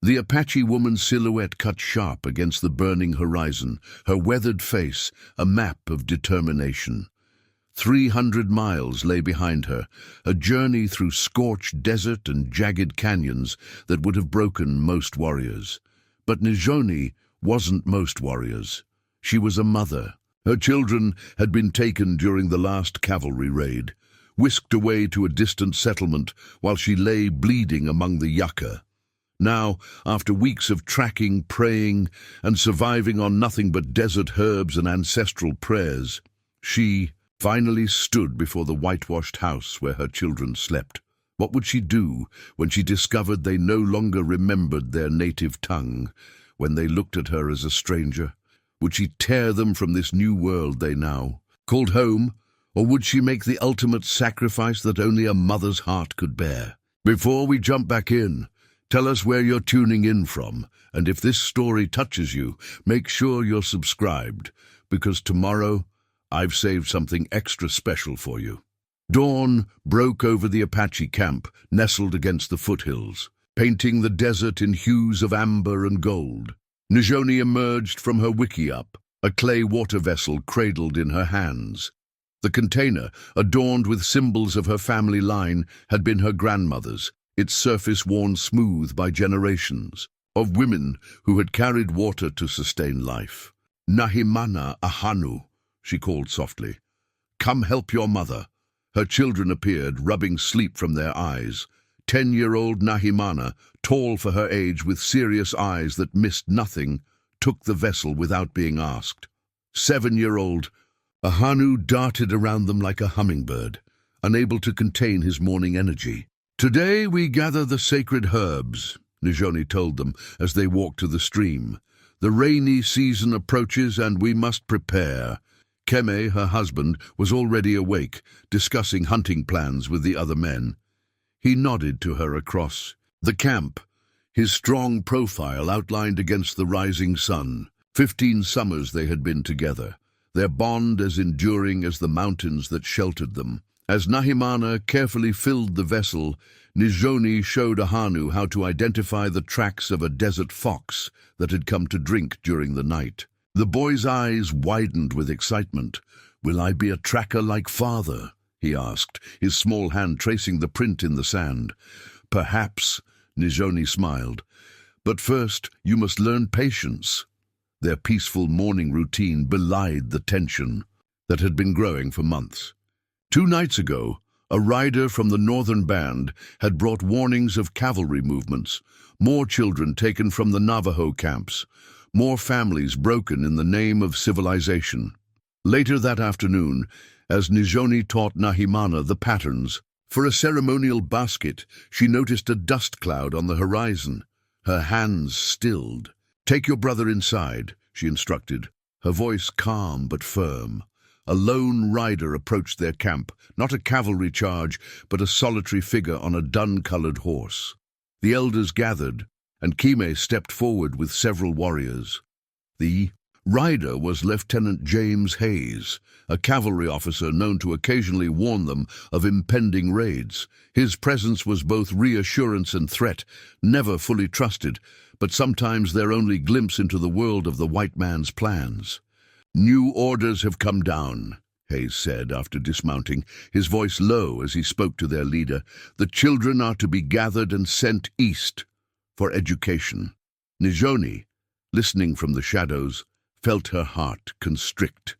The Apache woman's silhouette cut sharp against the burning horizon, her weathered face a map of determination. 300 miles lay behind her, a journey through scorched desert and jagged canyons that would have broken most warriors. But Nizhoni wasn't most warriors. She was a mother. Her children had been taken during the last cavalry raid, whisked away to a distant settlement while she lay bleeding among the yucca. Now, after weeks of tracking, praying, and surviving on nothing but desert herbs and ancestral prayers, she finally stood before the whitewashed house where her children slept. What would she do when she discovered they no longer remembered their native tongue, when they looked at her as a stranger? Would she tear them from this new world they now called home, or would she make the ultimate sacrifice that only a mother's heart could bear? Before we jump back in, tell us where you're tuning in from, and if this story touches you, make sure you're subscribed, because tomorrow I've saved something extra special for you. Dawn broke over the Apache camp, nestled against the foothills, painting the desert in hues of amber and gold. Nizhoni emerged from her wickiup, a clay water vessel cradled in her hands. The container, adorned with symbols of her family line, had been her grandmother's, its surface worn smooth by generations of women who had carried water to sustain life. "Nahimana Ahanu," she called softly. "Come help your mother." Her children appeared, rubbing sleep from their eyes. 10-year-old Nahimana, tall for her age with serious eyes that missed nothing, took the vessel without being asked. 7-year-old Ahanu darted around them like a hummingbird, unable to contain his morning energy. "Today we gather the sacred herbs," Nizhoni told them as they walked to the stream. "The rainy season approaches and we must prepare." Keme, her husband, was already awake, discussing hunting plans with the other men. He nodded to her across the camp, his strong profile outlined against the rising sun. 15 summers they had been together, their bond as enduring as the mountains that sheltered them. As Nahimana carefully filled the vessel, Nizhoni showed Ahanu how to identify the tracks of a desert fox that had come to drink during the night. The boy's eyes widened with excitement. "Will I be a tracker like father?" he asked, his small hand tracing the print in the sand. "Perhaps," Nizhoni smiled. "But first, you must learn patience." Their peaceful morning routine belied the tension that had been growing for months. 2 nights ago, a rider from the northern band had brought warnings of cavalry movements, more children taken from the Navajo camps, more families broken in the name of civilization. Later that afternoon, as Nizhoni taught Nahimana the patterns, for a ceremonial basket, she noticed a dust cloud on the horizon. Her hands stilled. "Take your brother inside," she instructed, her voice calm but firm. A lone rider approached their camp, not a cavalry charge, but a solitary figure on a dun-colored horse. The elders gathered, and Kime stepped forward with several warriors. The rider was Lieutenant James Hayes, a cavalry officer known to occasionally warn them of impending raids. His presence was both reassurance and threat, never fully trusted, but sometimes their only glimpse into the world of the white man's plans. "New orders have come down," Hayes said after dismounting, his voice low as he spoke to their leader. "The children are to be gathered and sent east for education." Nizhoni, listening from the shadows, felt her heart constrict.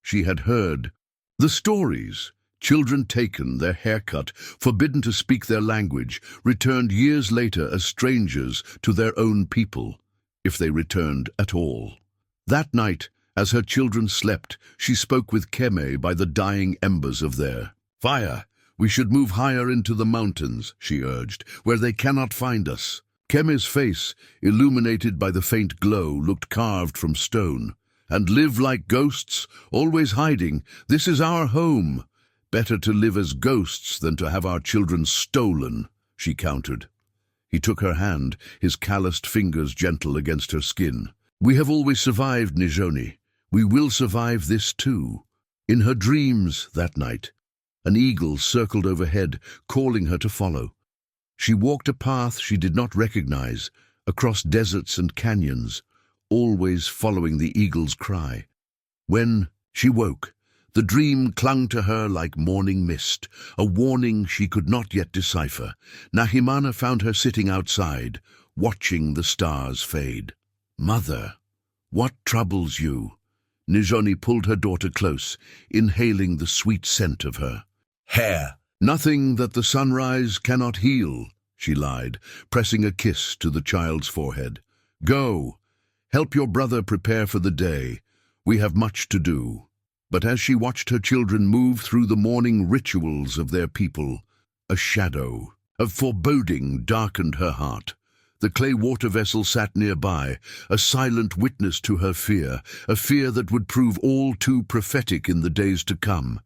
She had heard the stories. Children taken, their hair cut, forbidden to speak their language, returned years later as strangers to their own people, if they returned at all. That night, as her children slept, she spoke with Keme by the dying embers of their fire. "We should move higher into the mountains," she urged, "where they cannot find us." Keme's face, illuminated by the faint glow, looked carved from stone. "And live like ghosts, always hiding. This is our home. Better to live as ghosts than to have our children stolen," she countered. He took her hand, his calloused fingers gentle against her skin. "We have always survived, Nizhoni. We will survive this too." In her dreams that night, an eagle circled overhead, calling her to follow. She walked a path she did not recognize, across deserts and canyons, always following the eagle's cry. When she woke, the dream clung to her like morning mist, a warning she could not yet decipher. Nahimana found her sitting outside, watching the stars fade. "Mother, what troubles you?" Nizhoni pulled her daughter close, inhaling the sweet scent of her hair. "Nothing that the sunrise cannot heal," she lied, pressing a kiss to the child's forehead. "Go, help your brother prepare for the day. We have much to do." But as she watched her children move through the morning rituals of their people, a shadow of foreboding darkened her heart. The clay water vessel sat nearby, a silent witness to her fear, a fear that would prove all too prophetic in the days to come.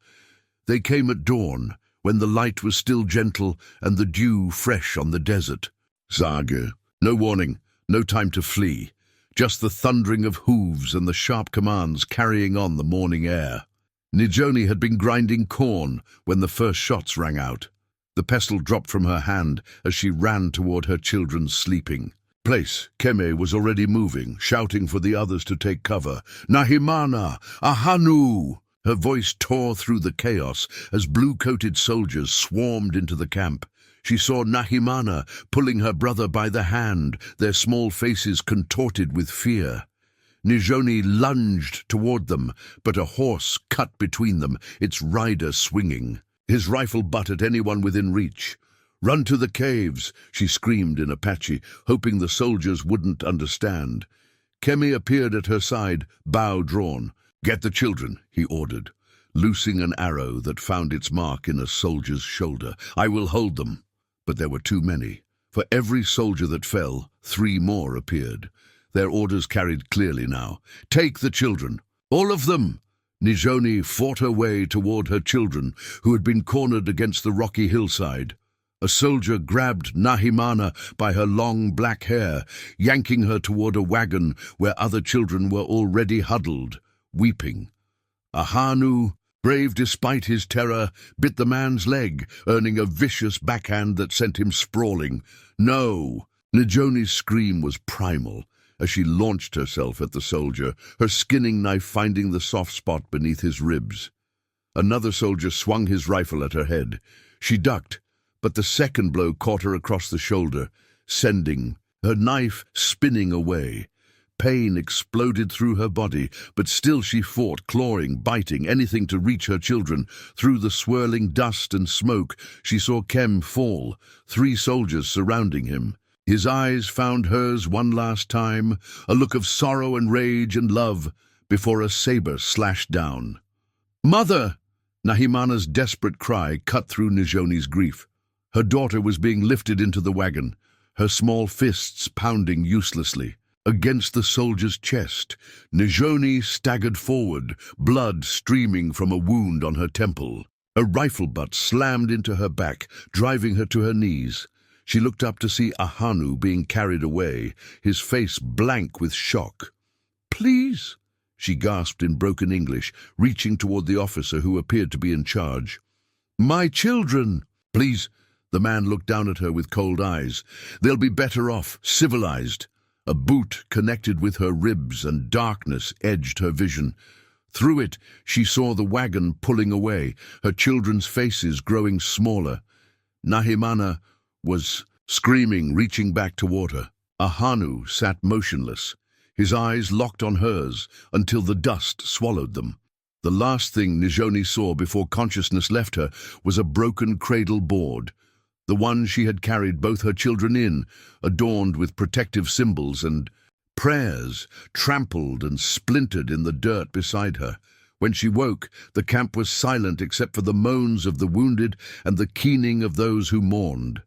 They came at dawn, when the light was still gentle and the dew fresh on the desert. Sage, no warning, no time to flee. Just the thundering of hooves and the sharp commands carrying on the morning air. Nizhoni had been grinding corn when the first shots rang out. The pestle dropped from her hand as she ran toward her children sleeping. Place, Keme was already moving, shouting for the others to take cover. "Nahimana! Ahanu!" Her voice tore through the chaos as blue-coated soldiers swarmed into the camp. She saw Nahimana pulling her brother by the hand, their small faces contorted with fear. Nizhoni lunged toward them, but a horse cut between them, its rider swinging, his rifle butt at anyone within reach. "Run to the caves," she screamed in Apache, hoping the soldiers wouldn't understand. Kemi appeared at her side, bow drawn. "Get the children," he ordered, loosing an arrow that found its mark in a soldier's shoulder. "I will hold them." But there were too many. For every soldier that fell, 3 more appeared. Their orders carried clearly now. "Take the children. All of them!" Nizhoni fought her way toward her children, who had been cornered against the rocky hillside. A soldier grabbed Nahimana by her long black hair, yanking her toward a wagon where other children were already huddled, weeping. Ahanu, brave despite his terror, bit the man's leg, earning a vicious backhand that sent him sprawling. "No!" Nizhoni's scream was primal as she launched herself at the soldier, her skinning knife finding the soft spot beneath his ribs. Another soldier swung his rifle at her head. She ducked, but the second blow caught her across the shoulder, sending her knife spinning away. Pain exploded through her body, but still she fought, clawing, biting, anything to reach her children. Through the swirling dust and smoke, she saw Kem fall, 3 soldiers surrounding him. His eyes found hers one last time, a look of sorrow and rage and love, before a saber slashed down. "Mother!" Nahimana's desperate cry cut through Nizhoni's grief. Her daughter was being lifted into the wagon, her small fists pounding uselessly. Against the soldier's chest, Nizhoni staggered forward, blood streaming from a wound on her temple. A rifle butt slammed into her back, driving her to her knees. She looked up to see Ahanu being carried away, his face blank with shock. "Please," she gasped in broken English, reaching toward the officer who appeared to be in charge. "My children!" "Please." The man looked down at her with cold eyes. "They'll be better off, civilized." A boot connected with her ribs and darkness edged her vision. Through it, she saw the wagon pulling away, her children's faces growing smaller. Nahimana was screaming, reaching back toward her. Ahanu sat motionless, his eyes locked on hers until the dust swallowed them. The last thing Nizhoni saw before consciousness left her was a broken cradle board, the one she had carried both her children in, adorned with protective symbols and prayers, trampled and splintered in the dirt beside her. When she woke, the camp was silent except for the moans of the wounded and the keening of those who mourned.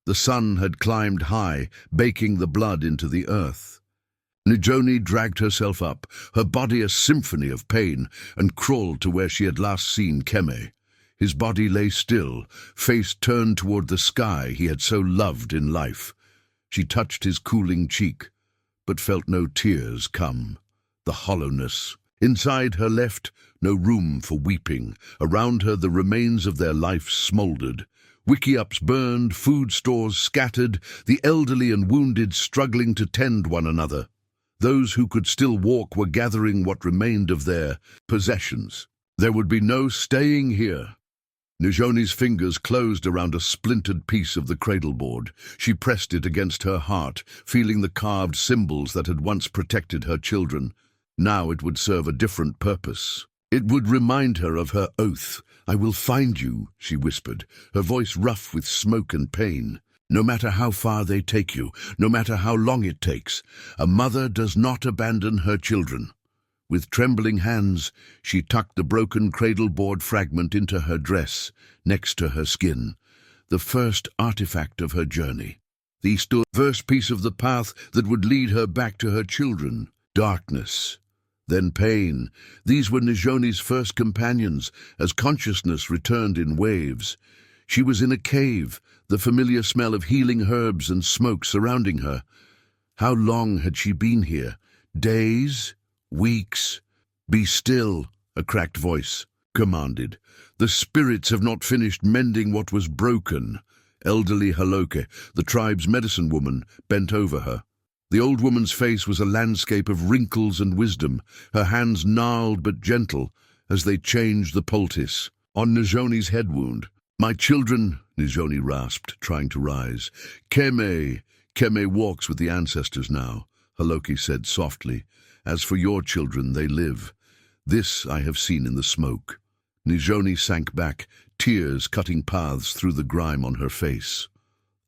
The sun had climbed high, baking the blood into the earth. Nizhoni dragged herself up, her body a symphony of pain, and crawled to where she had last seen Keme. His body lay still, face turned toward the sky he had so loved in life. She touched his cooling cheek, but felt no tears come. The hollowness. Inside her left no room for weeping. Around her the remains of their life smoldered. Wickiups burned, food stores scattered, the elderly and wounded struggling to tend one another. Those who could still walk were gathering what remained of their possessions. There would be no staying here. Nizhoni's fingers closed around a splintered piece of the cradleboard. She pressed it against her heart, feeling the carved symbols that had once protected her children. Now it would serve a different purpose. It would remind her of her oath. "I will find you," she whispered, her voice rough with smoke and pain. "No matter how far they take you, no matter how long it takes, a mother does not abandon her children." With trembling hands, she tucked the broken cradleboard fragment into her dress, next to her skin, the first artifact of her journey. The first piece of the path that would lead her back to her children. Darkness, then pain. These were Nizhoni's first companions, as consciousness returned in waves. She was in a cave, the familiar smell of healing herbs and smoke surrounding her. How long had she been here? Days? Weeks? "Be still," a cracked voice commanded. "The spirits have not finished mending what was broken." Elderly Haloke, the tribe's medicine woman, bent over her. The old woman's face was a landscape of wrinkles and wisdom, her hands gnarled but gentle as they changed the poultice on Nizhoni's head wound. "My children," Nizhoni rasped, trying to rise. Keme walks with the ancestors now," Haloke said softly. "As for your children, they live. This I have seen in the smoke." Nizhoni sank back, tears cutting paths through the grime on her face.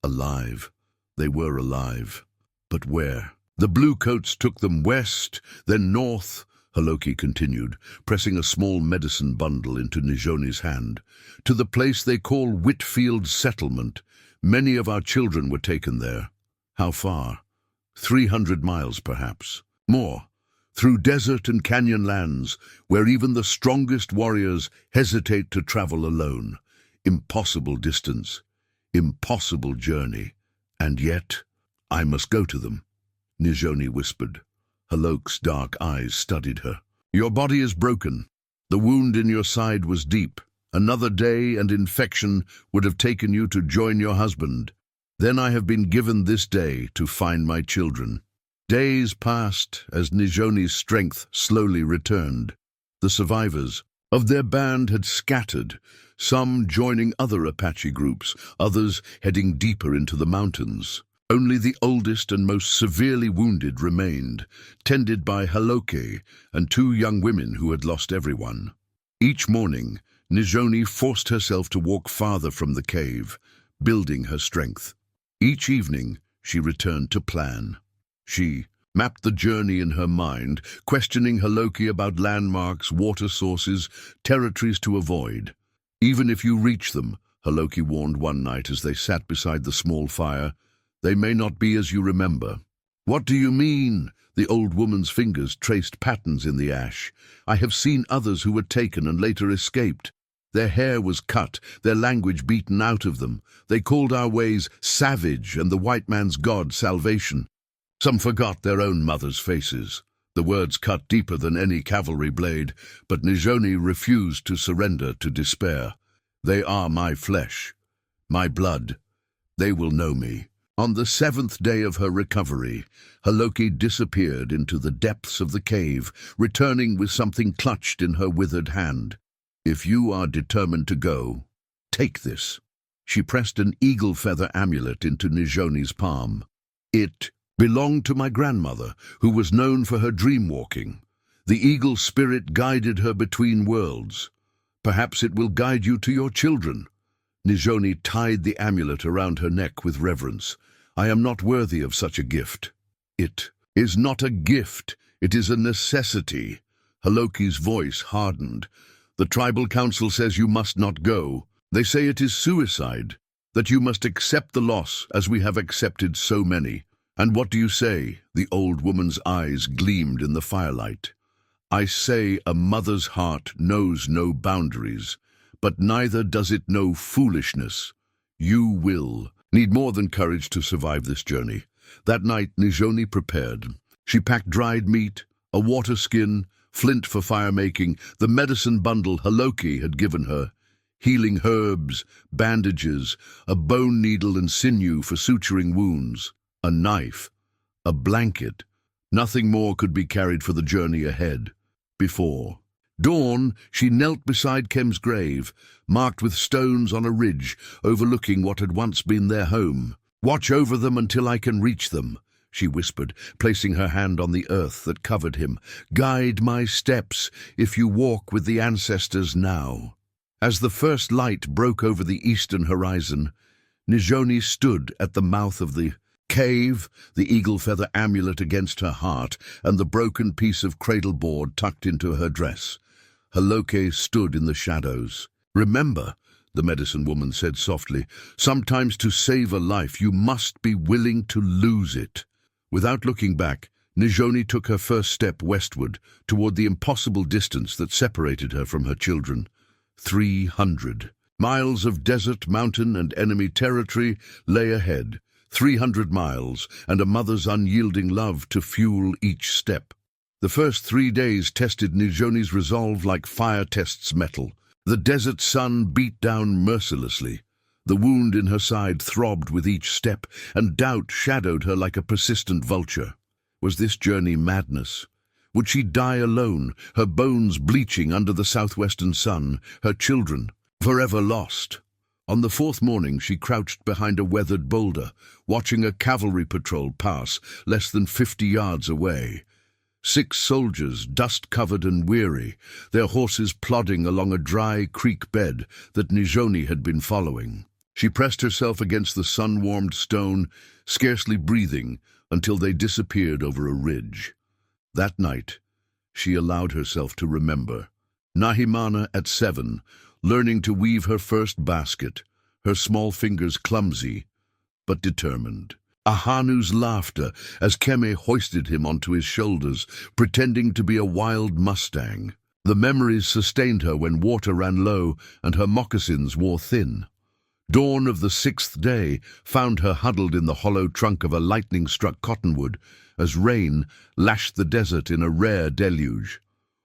Alive. They were alive. But where? "The bluecoats took them west, then north," Haloke continued, pressing a small medicine bundle into Nizhoni's hand. "To the place they call Whitfield Settlement. Many of our children were taken there." "How far?" 300 miles, perhaps. "More. Through desert and canyon lands, where even the strongest warriors hesitate to travel alone. Impossible distance. Impossible journey. And yet, I must go to them," Nizhoni whispered. Haloke's dark eyes studied her. "Your body is broken. The wound in your side was deep. Another day and infection would have taken you to join your husband. Then I have been given this day to find my children." Days passed as Nizhoni's strength slowly returned. The survivors of their band had scattered, some joining other Apache groups, others heading deeper into the mountains. Only the oldest and most severely wounded remained, tended by Haloke and 2 young women who had lost everyone. Each morning, Nizhoni forced herself to walk farther from the cave, building her strength. Each evening, she returned to plan. She mapped the journey in her mind, questioning Haloke about landmarks, water sources, territories to avoid. "Even if you reach them," Haloke warned one night as they sat beside the small fire, "they may not be as you remember." "What do you mean?" The old woman's fingers traced patterns in the ash. "I have seen others who were taken and later escaped. Their hair was cut, their language beaten out of them. They called our ways savage and the white man's god salvation. Some forgot their own mothers' faces." The words cut deeper than any cavalry blade, but Nizhoni refused to surrender to despair. "They are my flesh, my blood. They will know me." On the 7th day of her recovery, Haloke disappeared into the depths of the cave, returning with something clutched in her withered hand. "If you are determined to go, take this." She pressed an eagle feather amulet into Nizhoni's palm. "It belonged to my grandmother, who was known for her dream-walking. The eagle spirit guided her between worlds. Perhaps it will guide you to your children." Nizhoni tied the amulet around her neck with reverence. "I am not worthy of such a gift." "It is not a gift, it is a necessity." Haloke's voice hardened. "The tribal council says you must not go. They say it is suicide, that you must accept the loss as we have accepted so many." "And what do you say?" The old woman's eyes gleamed in the firelight. "I say a mother's heart knows no boundaries, but neither does it know foolishness. You will need more than courage to survive this journey." That night, Nizhoni prepared. She packed dried meat, a water skin, flint for fire-making, the medicine bundle Haloke had given her. healing herbs, bandages, a bone needle and sinew for suturing wounds, a knife, a blanket. Nothing more could be carried for the journey ahead. Before dawn, she knelt beside Kem's grave, marked with stones on a ridge overlooking what had once been their home. "Watch over them until I can reach them," she whispered, placing her hand on the earth that covered him. "Guide my steps if you walk with the ancestors now." As the first light broke over the eastern horizon, Nizhoni stood at the mouth of the cave, the eagle feather amulet against her heart and the broken piece of cradle board tucked into her dress. Haloke stood in the shadows. "Remember," the medicine woman said softly, "sometimes to save a life you must be willing to lose it." Without looking back, Nizhoni took her first step westward, toward the impossible distance that separated her from her children. 300 miles of desert, mountain, and enemy territory lay ahead. 300 miles, and a mother's unyielding love to fuel each step. The first 3 days tested Nizhoni's resolve like fire tests metal. The desert sun beat down mercilessly. The wound in her side throbbed with each step, and doubt shadowed her like a persistent vulture. Was this journey madness? Would she die alone, her bones bleaching under the southwestern sun, her children forever lost? On the fourth morning, she crouched behind a weathered boulder, watching a cavalry patrol pass less than 50 yards away. 6 soldiers, dust-covered and weary, their horses plodding along a dry creek bed that Nizhoni had been following. She pressed herself against the sun-warmed stone, scarcely breathing, until they disappeared over a ridge. That night, she allowed herself to remember. Nahimana at 7, learning to weave her first basket, her small fingers clumsy, but determined. Ahanu's laughter as Keme hoisted him onto his shoulders, pretending to be a wild mustang. The memories sustained her when water ran low and her moccasins wore thin. Dawn of the 6th day found her huddled in the hollow trunk of a lightning-struck cottonwood as rain lashed the desert in a rare deluge.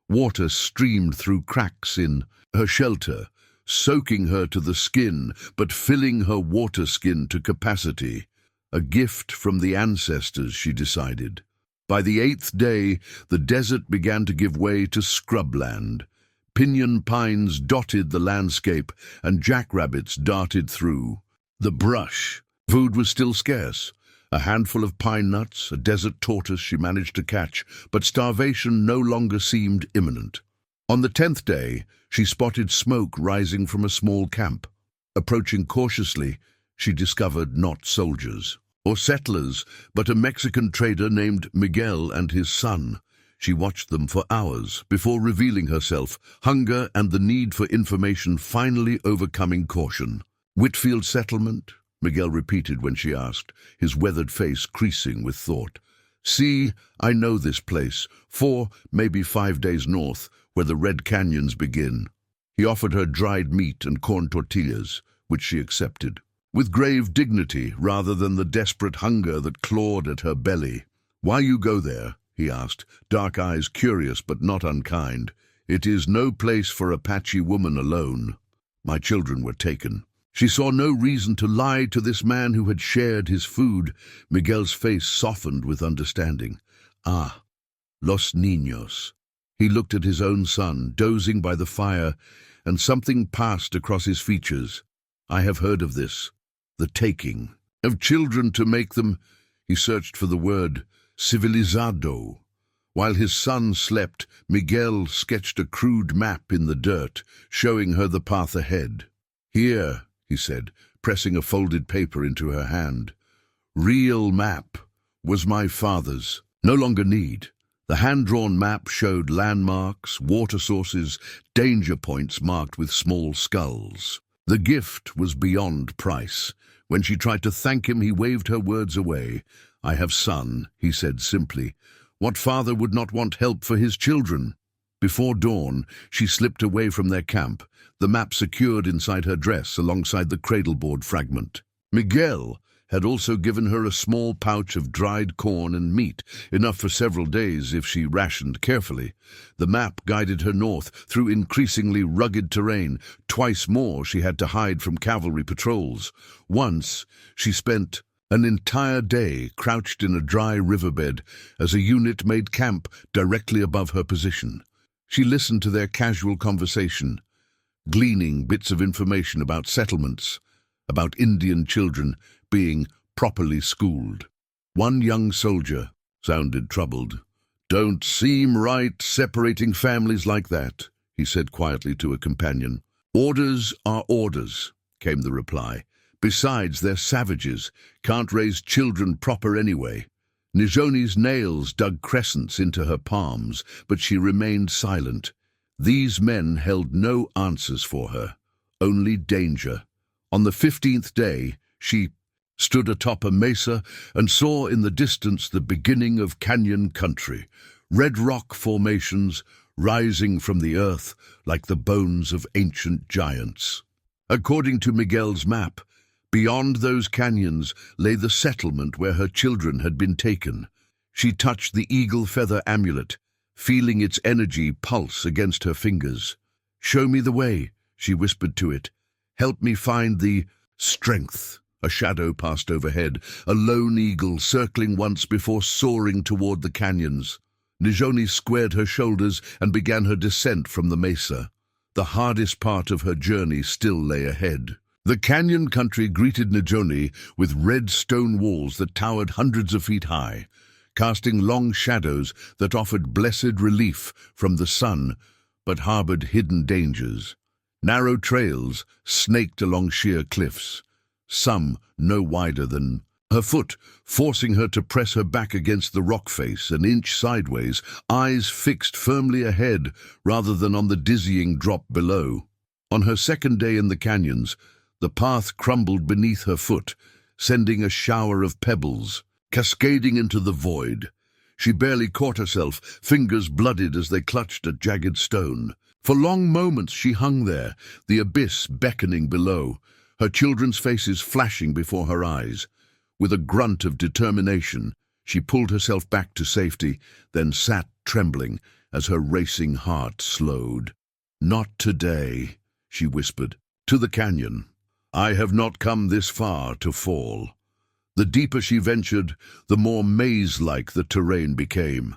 Water streamed through cracks in her shelter, soaking her to the skin, but filling her water skin to capacity. A gift from the ancestors, she decided. By the 8th day, the desert began to give way to scrubland. Pinyon pines dotted the landscape, and jackrabbits darted through. The brush. Food was still scarce. A handful of pine nuts, a desert tortoise she managed to catch, but starvation no longer seemed imminent. On the 10th day, she spotted smoke rising from a small camp. Approaching cautiously, she discovered not soldiers or settlers, but a Mexican trader named Miguel and his son. She watched them for hours before revealing herself, hunger and the need for information finally overcoming caution. "Whitfield settlement?" Miguel repeated when she asked, his weathered face creasing with thought. "See, I know this place, 4, maybe 5 days north, where the red canyons begin." He offered her dried meat and corn tortillas, which she accepted, with grave dignity rather than the desperate hunger that clawed at her belly. "Why you go there?" he asked, dark eyes curious but not unkind. "It is no place for Apache woman alone. My children were taken." She saw no reason to lie to this man who had shared his food. Miguel's face softened with understanding. "Ah, los niños." He looked at his own son, dozing by the fire, and something passed across his features. "I have heard of this. The taking of children to make them," he searched for the word, "civilizado." While his son slept, Miguel sketched a crude map in the dirt, showing her the path ahead. "Here," he said, pressing a folded paper into her hand. "Real map. Was my father's. No longer need." The hand-drawn map showed landmarks, water sources, danger points marked with small skulls. The gift was beyond price. When she tried to thank him, he waved her words away. "I have son," he said simply. What father would not want help for his children? Before dawn, she slipped away from their camp, the map secured inside her dress alongside the cradleboard fragment. "Miguel," had also given her a small pouch of dried corn and meat, enough for several days if she rationed carefully. The map guided her north through increasingly rugged terrain. Twice more she had to hide from cavalry patrols. Once she spent an entire day crouched in a dry riverbed as a unit made camp directly above her position. She listened to their casual conversation, gleaning bits of information about settlements, about Indian children being properly schooled. One young soldier sounded troubled. "Don't seem right separating families like that," he said quietly to a companion. "Orders are orders," came the reply. "Besides, they're savages, can't raise children proper anyway." Nizhoni's nails dug crescents into her palms, but she remained silent. These men held no answers for her, only danger. On the 15th day, she stood atop a mesa and saw in the distance the beginning of canyon country, red rock formations rising from the earth like the bones of ancient giants. According to Miguel's map, beyond those canyons lay the settlement where her children had been taken. She touched the eagle feather amulet, feeling its energy pulse against her fingers. "Show me the way," she whispered to it. "Help me find the strength." A shadow passed overhead, a lone eagle circling once before soaring toward the canyons. Nizhoni squared her shoulders and began her descent from the mesa. The hardest part of her journey still lay ahead. The canyon country greeted Nizhoni with red stone walls that towered hundreds of feet high, casting long shadows that offered blessed relief from the sun, but harbored hidden dangers. Narrow trails snaked along sheer cliffs, some no wider than her foot, forcing her to press her back against the rock face an inch sideways, eyes fixed firmly ahead rather than on the dizzying drop below. On her second day in the canyons, the path crumbled beneath her foot, sending a shower of pebbles, cascading into the void. She barely caught herself, fingers bloodied as they clutched a jagged stone. For long moments she hung there, the abyss beckoning below, her children's faces flashing before her eyes. With a grunt of determination, she pulled herself back to safety, then sat trembling as her racing heart slowed. "Not today," she whispered. "To the canyon. I have not come this far to fall." The deeper she ventured, the more maze-like the terrain became.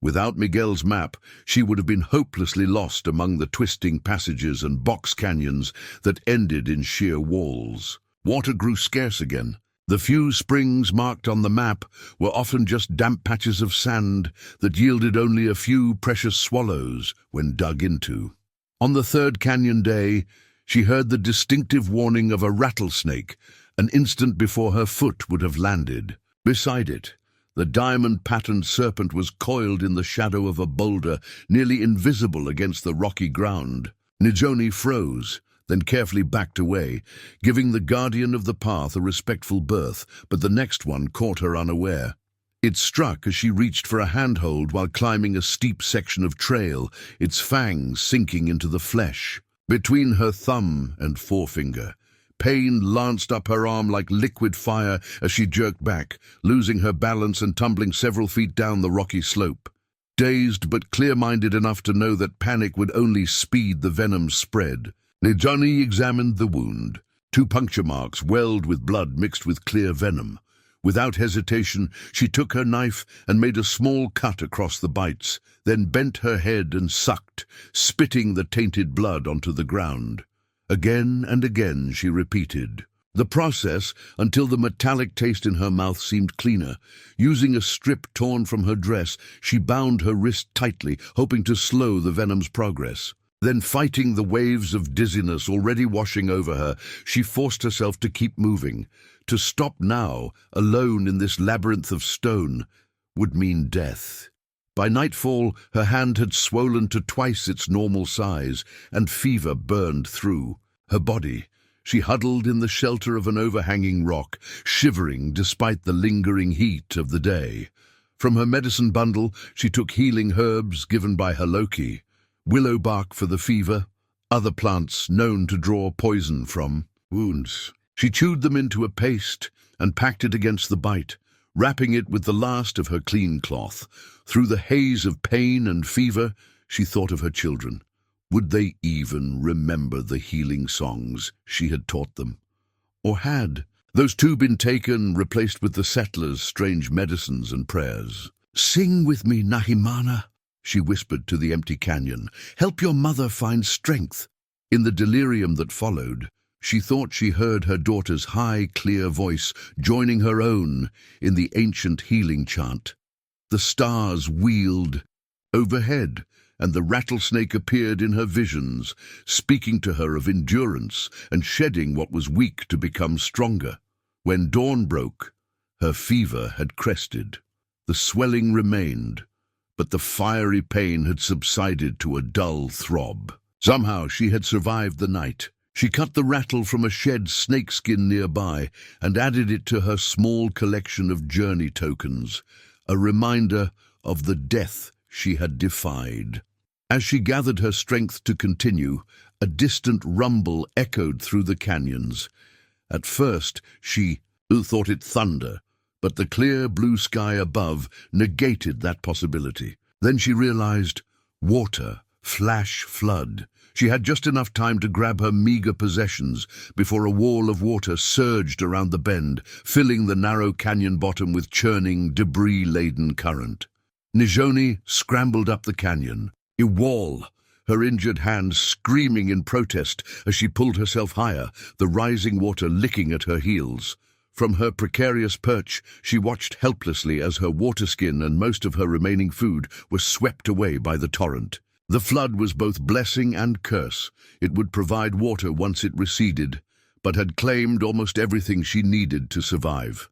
Without Miguel's map, she would have been hopelessly lost among the twisting passages and box canyons that ended in sheer walls. Water grew scarce again. The few springs marked on the map were often just damp patches of sand that yielded only a few precious swallows when dug into. On the third canyon day, she heard the distinctive warning of a rattlesnake, an instant before her foot would have landed. Beside it, the diamond-patterned serpent was coiled in the shadow of a boulder, nearly invisible against the rocky ground. Nizhoni froze, then carefully backed away, giving the guardian of the path a respectful berth, but the next one caught her unaware. It struck as she reached for a handhold while climbing a steep section of trail, its fangs sinking into the flesh. Between her thumb and forefinger, pain lanced up her arm like liquid fire as she jerked back, losing her balance and tumbling several feet down the rocky slope. Dazed but clear-minded enough to know that panic would only speed the venom's spread, Nizhoni examined the wound. 2 puncture marks welled with blood mixed with clear venom. Without hesitation, she took her knife and made a small cut across the bites, then bent her head and sucked, spitting the tainted blood onto the ground. Again and again she repeated the process until the metallic taste in her mouth seemed cleaner. Using a strip torn from her dress, she bound her wrist tightly, hoping to slow the venom's progress. Then, fighting the waves of dizziness already washing over her, she forced herself to keep moving. To stop now, alone in this labyrinth of stone, would mean death. By nightfall, her hand had swollen to twice its normal size, and fever burned through her body. She huddled in the shelter of an overhanging rock, shivering despite the lingering heat of the day. From her medicine bundle, she took healing herbs given by Haloki, willow bark for the fever, other plants known to draw poison from wounds. She chewed them into a paste and packed it against the bite, wrapping it with the last of her clean cloth. Through the haze of pain and fever, she thought of her children. Would they even remember the healing songs she had taught them? Or had those two been taken, replaced with the settlers' strange medicines and prayers? "Sing with me, Nahimana," she whispered to the empty canyon. "Help your mother find strength." In the delirium that followed, she thought she heard her daughter's high, clear voice joining her own in the ancient healing chant. The stars wheeled overhead, and the rattlesnake appeared in her visions, speaking to her of endurance and shedding what was weak to become stronger. When dawn broke, her fever had crested. The swelling remained, but the fiery pain had subsided to a dull throb. Somehow she had survived the night. She cut the rattle from a shed snakeskin nearby and added it to her small collection of journey tokens, a reminder of the death she had defied. As she gathered her strength to continue, a distant rumble echoed through the canyons. At first, she thought it thunder, but the clear blue sky above negated that possibility. Then she realized water, flash flood. She had just enough time to grab her meager possessions before a wall of water surged around the bend, filling the narrow canyon bottom with churning, debris-laden current. Nizhoni scrambled up the canyon. A wall, her injured hands screaming in protest as she pulled herself higher, the rising water licking at her heels. From her precarious perch, she watched helplessly as her waterskin and most of her remaining food were swept away by the torrent. The flood was both blessing and curse. It would provide water once it receded, but had claimed almost everything she needed to survive.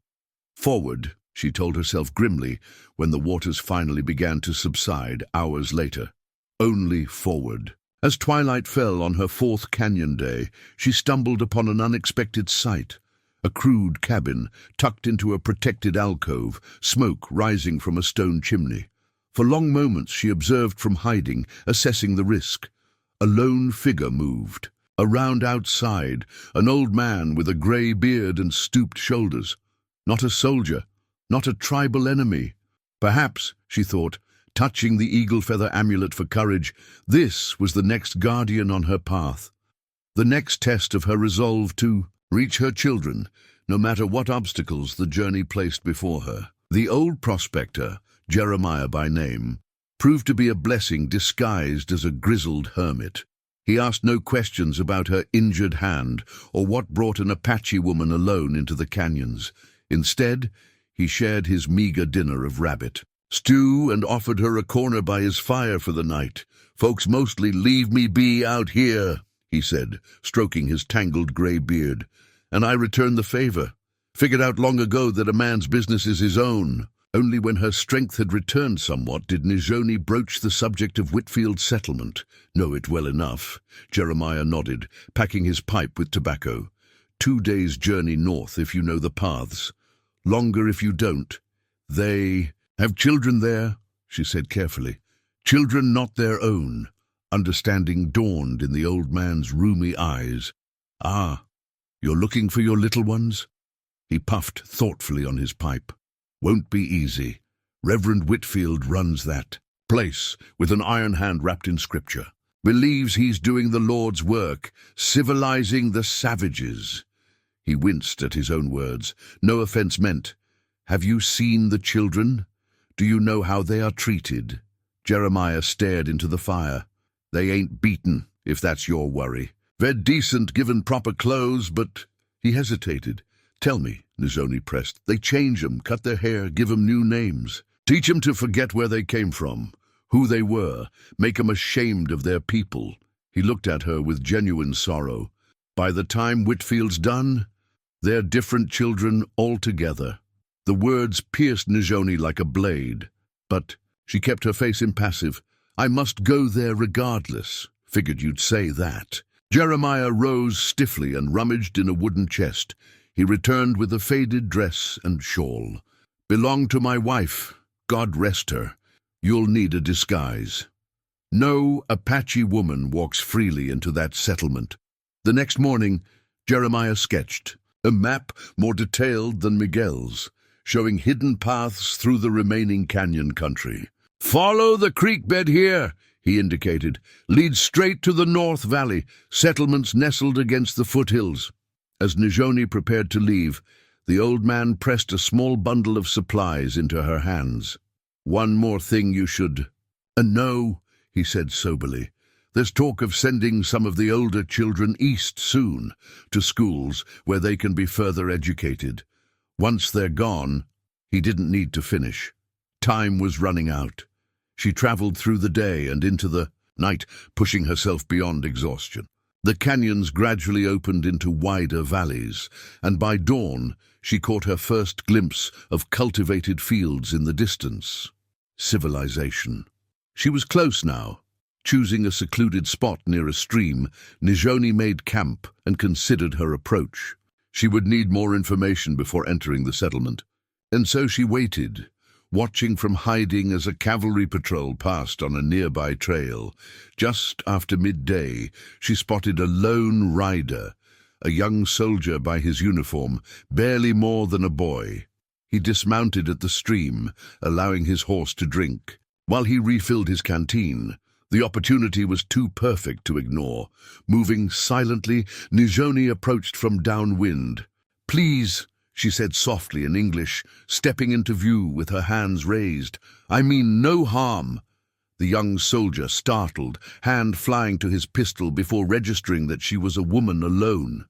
Forward, she told herself grimly when the waters finally began to subside hours later. Only forward. As twilight fell on her fourth canyon day, she stumbled upon an unexpected sight. A crude cabin tucked into a protected alcove, smoke rising from a stone chimney. For long moments she observed from hiding, assessing the risk. A lone figure moved. Around outside, an old man with a grey beard and stooped shoulders. Not a soldier, not a tribal enemy. Perhaps, she thought, touching the eagle feather amulet for courage, this was the next guardian on her path. The next test of her resolve to reach her children, no matter what obstacles the journey placed before her. The old prospector, Jeremiah by name, proved to be a blessing disguised as a grizzled hermit. He asked no questions about her injured hand or what brought an Apache woman alone into the canyons. Instead, he shared his meager dinner of rabbit stew and offered her a corner by his fire for the night. "Folks mostly leave me be out here," he said, stroking his tangled grey beard. "And I returned the favor. Figured out long ago that a man's business is his own." Only when her strength had returned somewhat did Nizhoni broach the subject of Whitfield's settlement. "Know it well enough," Jeremiah nodded, packing his pipe with tobacco. 2 days' journey north if you know the paths. Longer if you don't. They have children there, she said carefully. Children not their own. Understanding dawned in the old man's rheumy eyes. "Ah, you're looking for your little ones?" He puffed thoughtfully on his pipe. "Won't be easy. Reverend Whitfield runs that place with an iron hand wrapped in scripture. Believes he's doing the Lord's work, civilizing the savages." He winced at his own words. No offense meant. "Have you seen the children? Do you know how they are treated?" Jeremiah stared into the fire. "They ain't beaten, if that's your worry. They're decent given proper clothes, but—" He hesitated. "Tell me," Nizhoni pressed. "They change 'em, cut their hair, give 'em new names. Teach 'em to forget where they came from, who they were, make 'em ashamed of their people." He looked at her with genuine sorrow. "By the time Whitfield's done, they're different children altogether." The words pierced Nizhoni like a blade, but she kept her face impassive. "I must go there regardless." "Figured you'd say that." Jeremiah rose stiffly and rummaged in a wooden chest. He returned with a faded dress and shawl. "Belonged to my wife. God rest her. You'll need a disguise." No Apache woman walks freely into that settlement. The next morning, Jeremiah sketched. a map more detailed than Miguel's, showing hidden paths through the remaining canyon country. "Follow the creek bed here," he indicated. "Lead straight to the North Valley, settlements nestled against the foothills." As Nizhoni prepared to leave, the old man pressed a small bundle of supplies into her hands. "One more thing you should—" "No," he said soberly. "There's talk of sending some of the older children east soon, to schools where they can be further educated. Once they're gone—" He didn't need to finish. Time was running out. She traveled through the day and into the night, pushing herself beyond exhaustion. The canyons gradually opened into wider valleys, and by dawn she caught her first glimpse of cultivated fields in the distance. Civilization. She was close now. Choosing a secluded spot near a stream, Nizhoni made camp and considered her approach. She would need more information before entering the settlement, and so she waited, watching from hiding as a cavalry patrol passed on a nearby trail. Just after midday, she spotted a lone rider, a young soldier by his uniform, barely more than a boy. He dismounted at the stream, allowing his horse to drink. While he refilled his canteen, the opportunity was too perfect to ignore. Moving silently, Nizhoni approached from downwind. "Please," she said softly in English, stepping into view with her hands raised. "I mean no harm." The young soldier, startled, hand flying to his pistol before registering that she was a woman alone.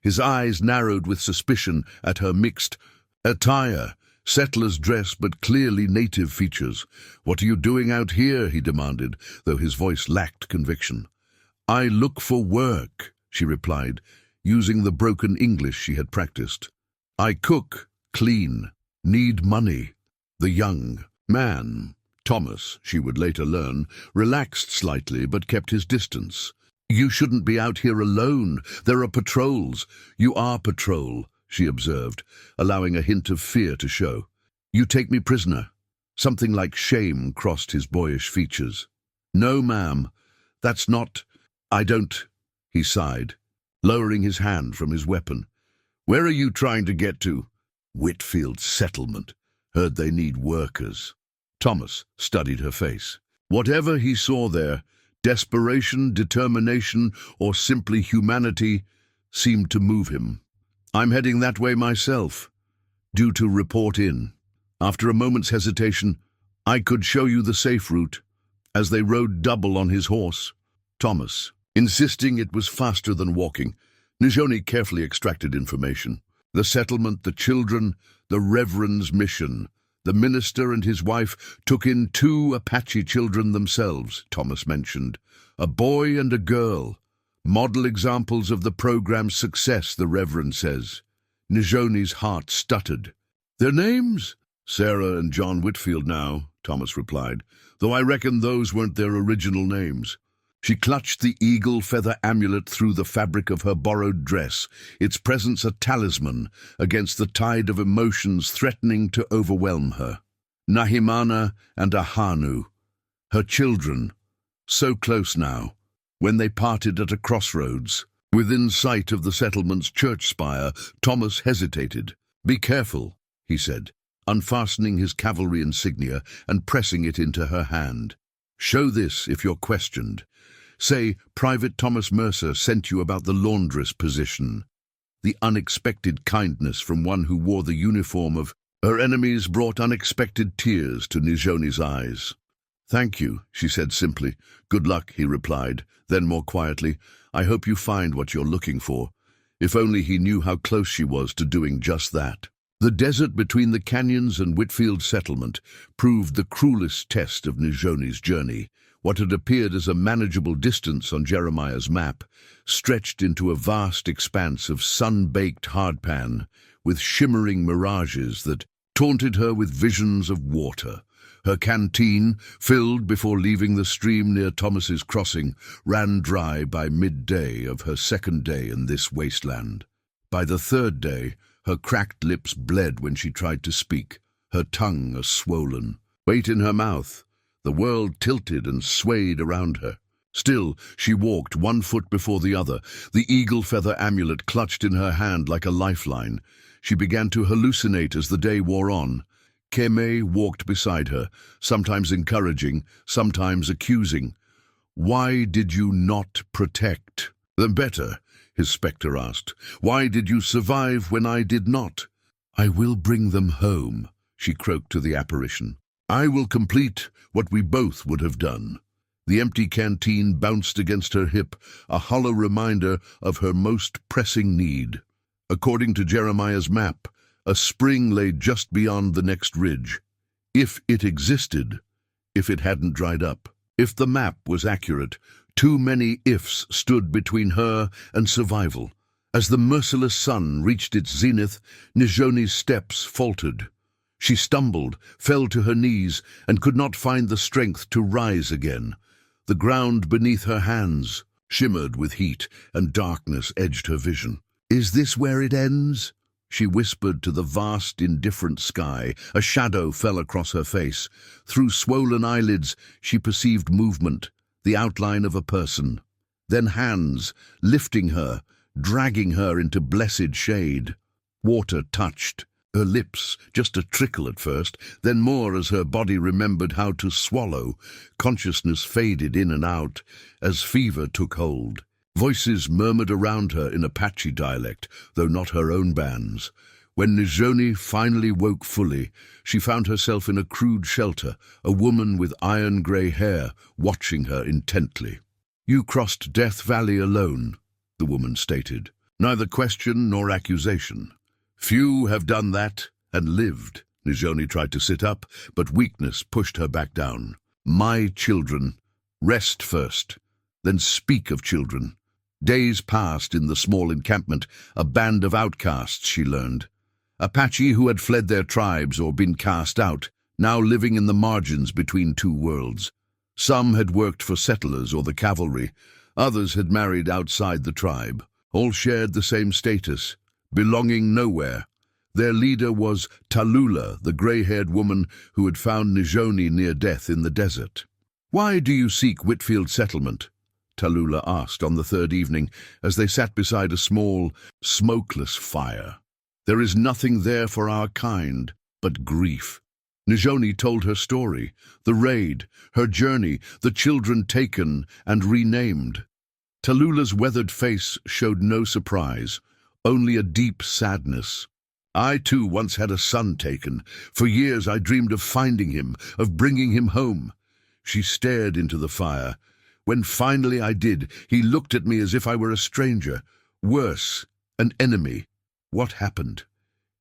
His eyes narrowed with suspicion at her mixed attire, settler's dress but clearly native features. "What are you doing out here?" he demanded, though his voice lacked conviction. "I look for work," she replied, using the broken English she had practiced. "I cook, clean, need money." The young man, Thomas, she would later learn, relaxed slightly but kept his distance. "You shouldn't be out here alone. There are patrols." "You are patrol," she observed, allowing a hint of fear to show. "You take me prisoner." Something like shame crossed his boyish features. "No, ma'am, that's not— I don't—" he sighed, lowering his hand from his weapon. "Where are you trying to get to?" "Whitfield settlement. Heard they need workers." Thomas studied her face. Whatever he saw there, desperation, determination, or simply humanity, seemed to move him. "I'm heading that way myself, due to report in." After a moment's hesitation, "I could show you the safe route," as they rode double on his horse. Thomas, insisting it was faster than walking, Nizhoni carefully extracted information. The settlement, the children, the Reverend's mission. The minister and his wife took in 2 Apache children themselves, Thomas mentioned. A boy and a girl. Model examples of the program's success, the Reverend says. Nizhoni's heart stuttered. "Their names?" "Sarah and John Whitfield now," Thomas replied, "though I reckon those weren't their original names." She clutched the eagle feather amulet through the fabric of her borrowed dress, its presence a talisman against the tide of emotions threatening to overwhelm her. Nahimana and Ahanu, her children, so close now, when they parted at a crossroads. Within sight of the settlement's church spire, Thomas hesitated. "Be careful," he said, unfastening his cavalry insignia and pressing it into her hand. "Show this if you're questioned. Say, Private Thomas Mercer sent you about the laundress position." The unexpected kindness from one who wore the uniform of her enemies brought unexpected tears to Nizhoni's eyes. "Thank you," she said simply. "Good luck," he replied. Then more quietly, "I hope you find what you're looking for." If only he knew how close she was to doing just that. The desert between the canyons and Whitfield settlement proved the cruelest test of Nizhoni's journey. What had appeared as a manageable distance on Jeremiah's map stretched into a vast expanse of sun-baked hardpan, with shimmering mirages that taunted her with visions of water. Her canteen, filled before leaving the stream near Thomas's crossing, ran dry by midday of her second day in this wasteland. By the third day, her cracked lips bled when she tried to speak, her tongue a swollen weight in her mouth. The world tilted and swayed around her. Still, she walked 1 foot before the other, the eagle feather amulet clutched in her hand like a lifeline. She began to hallucinate as the day wore on. Keme walked beside her, sometimes encouraging, sometimes accusing. "Why did you not protect?" "The better," his spectre asked. "Why did you survive when I did not?" "I will bring them home," she croaked to the apparition. "I will complete what we both would have done." The empty canteen bounced against her hip, a hollow reminder of her most pressing need. According to Jeremiah's map, a spring lay just beyond the next ridge. If it existed, if it hadn't dried up. If the map was accurate, too many ifs stood between her and survival. As the merciless sun reached its zenith, Nizhoni's steps faltered. She stumbled, fell to her knees, and could not find the strength to rise again. The ground beneath her hands shimmered with heat, and darkness edged her vision. "Is this where it ends?" she whispered to the vast, indifferent sky. A shadow fell across her face. Through swollen eyelids, she perceived movement, the outline of a person. Then hands, lifting her, dragging her into blessed shade. Water touched. Her lips, just a trickle at first, then more as her body remembered how to swallow. Consciousness faded in and out as fever took hold. Voices murmured around her in Apache dialect, though not her own bands. When Nizhoni finally woke fully, she found herself in a crude shelter, a woman with iron-grey hair watching her intently. "You crossed Death Valley alone," the woman stated. Neither question nor accusation. "Few have done that and lived." Nizhoni tried to sit up, but weakness pushed her back down. "My children. Rest first, then speak of children." Days passed in the small encampment, a band of outcasts, she learned. Apache who had fled their tribes or been cast out, now living in the margins between two worlds. Some had worked for settlers or the cavalry, others had married outside the tribe. All shared the same status, belonging nowhere. Their leader was Tallulah, the grey-haired woman who had found Nizhoni near death in the desert. "Why do you seek Whitfield settlement?" Tallulah asked on the third evening as they sat beside a small, smokeless fire. "There is nothing there for our kind but grief." Nizhoni told her story, the raid, her journey, the children taken and renamed. Tallulah's weathered face showed no surprise, only a deep sadness. "I too once had a son taken. For years I dreamed of finding him, of bringing him home." She stared into the fire. "When finally I did, he looked at me as if I were a stranger. Worse, an enemy. What happened?"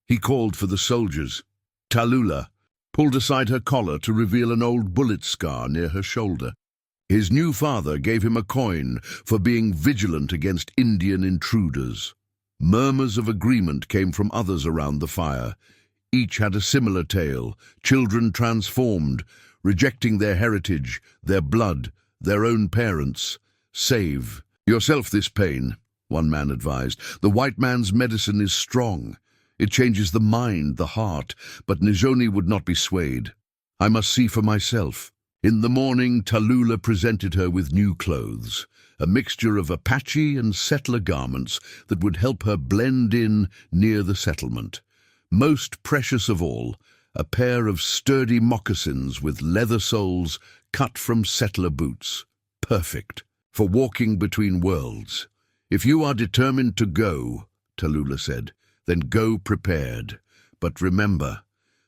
He called for the soldiers. Tallulah pulled aside her collar to reveal an old bullet scar near her shoulder. His new father gave him a coin for being vigilant against Indian intruders. Murmurs of agreement came from others around the fire. Each had a similar tale, children transformed, rejecting their heritage, their blood, their own parents. "Save yourself this pain," one man advised. "The white man's medicine is strong. It changes the mind, the heart, but Nizhoni would not be swayed. I must see for myself." In the morning, Tallulah presented her with new clothes, a mixture of Apache and settler garments that would help her blend in near the settlement. Most precious of all, a pair of sturdy moccasins with leather soles cut from settler boots. Perfect for walking between worlds. "If you are determined to go," Tallulah said, "then go prepared. But remember,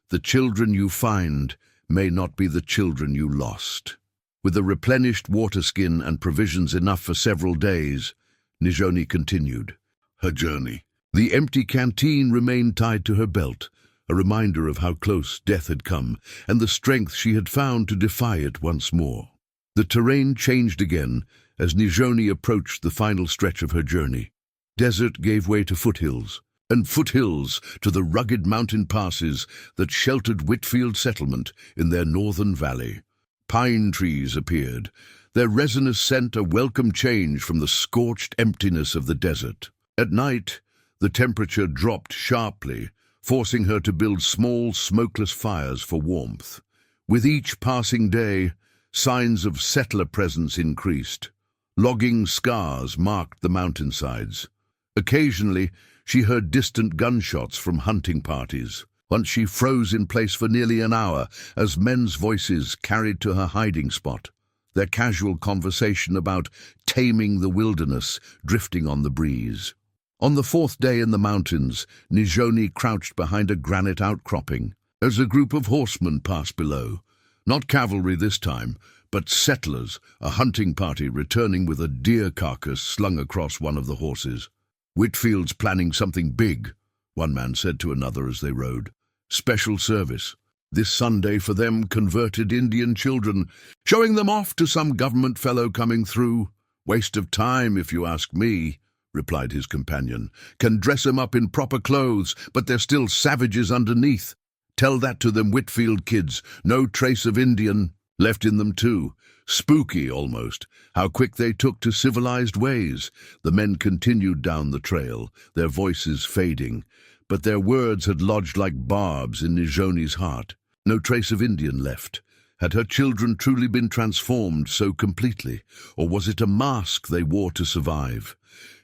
the children you find may not be the children you lost." With a replenished water skin and provisions enough for several days, Nizhoni continued her journey. The empty canteen remained tied to her belt, a reminder of how close death had come and the strength she had found to defy it once more. The terrain changed again as Nizhoni approached the final stretch of her journey. Desert gave way to foothills, and foothills to the rugged mountain passes that sheltered Whitfield settlement in their northern valley. Pine trees appeared, their resinous scent a welcome change from the scorched emptiness of the desert. At night, the temperature dropped sharply, forcing her to build small, smokeless fires for warmth. With each passing day, Signs of settler presence increased. Logging scars marked the mountainsides. Occasionally, she heard distant gunshots from hunting parties. Once she froze in place for nearly an hour as men's voices carried to her hiding spot, their casual conversation about taming the wilderness drifting on the breeze. On the fourth day in the mountains, Nizhoni crouched behind a granite outcropping as a group of horsemen passed below. Not cavalry this time, but settlers, a hunting party returning with a deer carcass slung across one of the horses. "Whitfield's planning something big," one man said to another as they rode. "Special service. This Sunday for them converted Indian children, showing them off to some government fellow coming through. Waste of time, if you ask me," replied his companion. "Can dress 'em up in proper clothes, but they're still savages underneath. Tell that to them Whitfield kids. No trace of Indian left in them too. Spooky, almost, how quick they took to civilized ways." The men continued down the trail, their voices fading, but their words had lodged like barbs in Nizhoni's heart. No trace of Indian left. Had her children truly been transformed so completely, or was it a mask they wore to survive?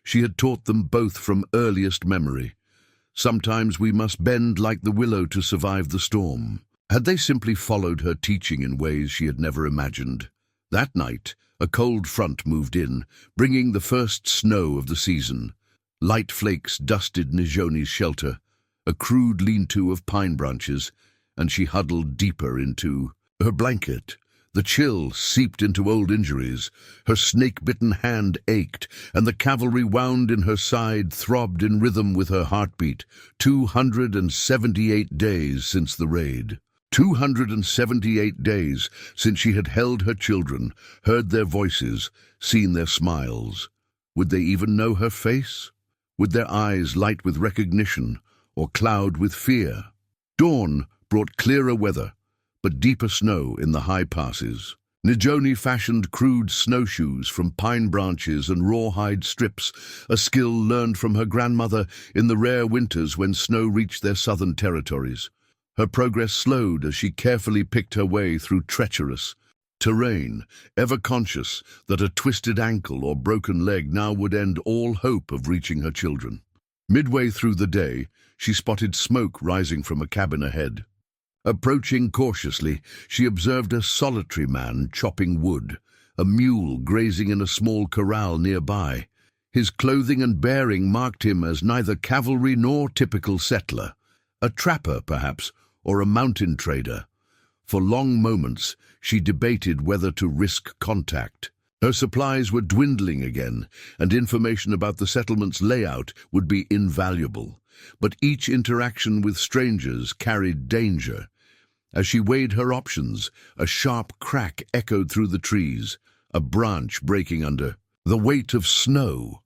She had taught them both from earliest memory. Sometimes we must bend like the willow to survive the storm. Had they simply followed her teaching in ways she had never imagined? That night, a cold front moved in, bringing the first snow of the season. Light flakes dusted Nizhoni's shelter, a crude lean-to of pine branches, and she huddled deeper into her blanket. The chill seeped into old injuries. Her snake-bitten hand ached, and the cavalry wound in her side throbbed in rhythm with her heartbeat. 278 days since the raid. 278 days since she had held her children, heard their voices, seen their smiles. Would they even know her face? Would their eyes light with recognition or cloud with fear? Dawn brought clearer weather, but deeper snow in the high passes. Nizhoni fashioned crude snowshoes from pine branches and rawhide strips, a skill learned from her grandmother in the rare winters when snow reached their southern territories. Her progress slowed as she carefully picked her way through treacherous terrain, ever conscious that a twisted ankle or broken leg now would end all hope of reaching her children. Midway through the day, she spotted smoke rising from a cabin ahead. Approaching cautiously, she observed a solitary man chopping wood, a mule grazing in a small corral nearby. His clothing and bearing marked him as neither cavalry nor typical settler. A trapper, perhaps, or a mountain trader. For long moments, she debated whether to risk contact. Her supplies were dwindling again, and information about the settlement's layout would be invaluable. But each interaction with strangers carried danger. As she weighed her options, a sharp crack echoed through the trees, a branch breaking under the weight of snow.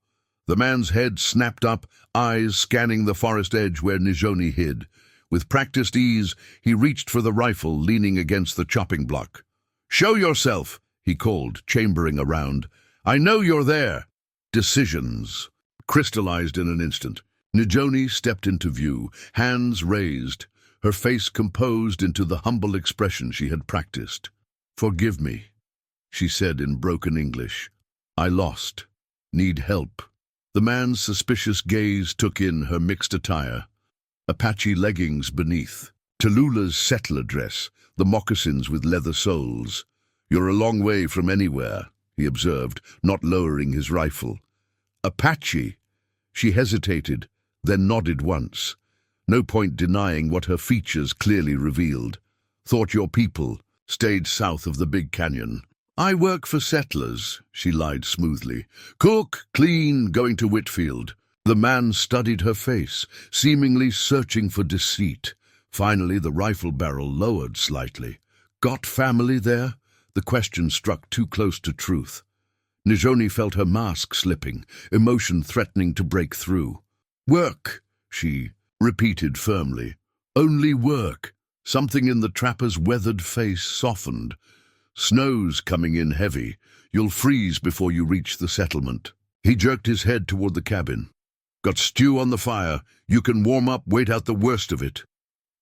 The man's head snapped up, eyes scanning the forest edge where Nizhoni hid. With practiced ease, he reached for the rifle leaning against the chopping block. "Show yourself," he called, chambering around. "I know you're there." Decisions crystallized in an instant. Nizhoni stepped into view, hands raised, her face composed into the humble expression she had practiced. "Forgive me," she said in broken English. "I lost. Need help." The man's suspicious gaze took in her mixed attire. Apache leggings beneath, Tallulah's settler dress, the moccasins with leather soles. "You're a long way from anywhere," he observed, not lowering his rifle. "Apache?" She hesitated, then nodded once. No point denying what her features clearly revealed. "Thought your people stayed south of the Big Canyon." "I work for settlers," she lied smoothly. "Cook, clean, going to Whitfield." The man studied her face, seemingly searching for deceit. Finally, the rifle barrel lowered slightly. "Got family there?" The question struck too close to truth. Nizhoni felt her mask slipping, emotion threatening to break through. "Work," she repeated firmly. "Only work." Something in the trapper's weathered face softened. "Snow's coming in heavy. You'll freeze before you reach the settlement." He jerked his head toward the cabin. "Got stew on the fire. You can warm up, wait out the worst of it."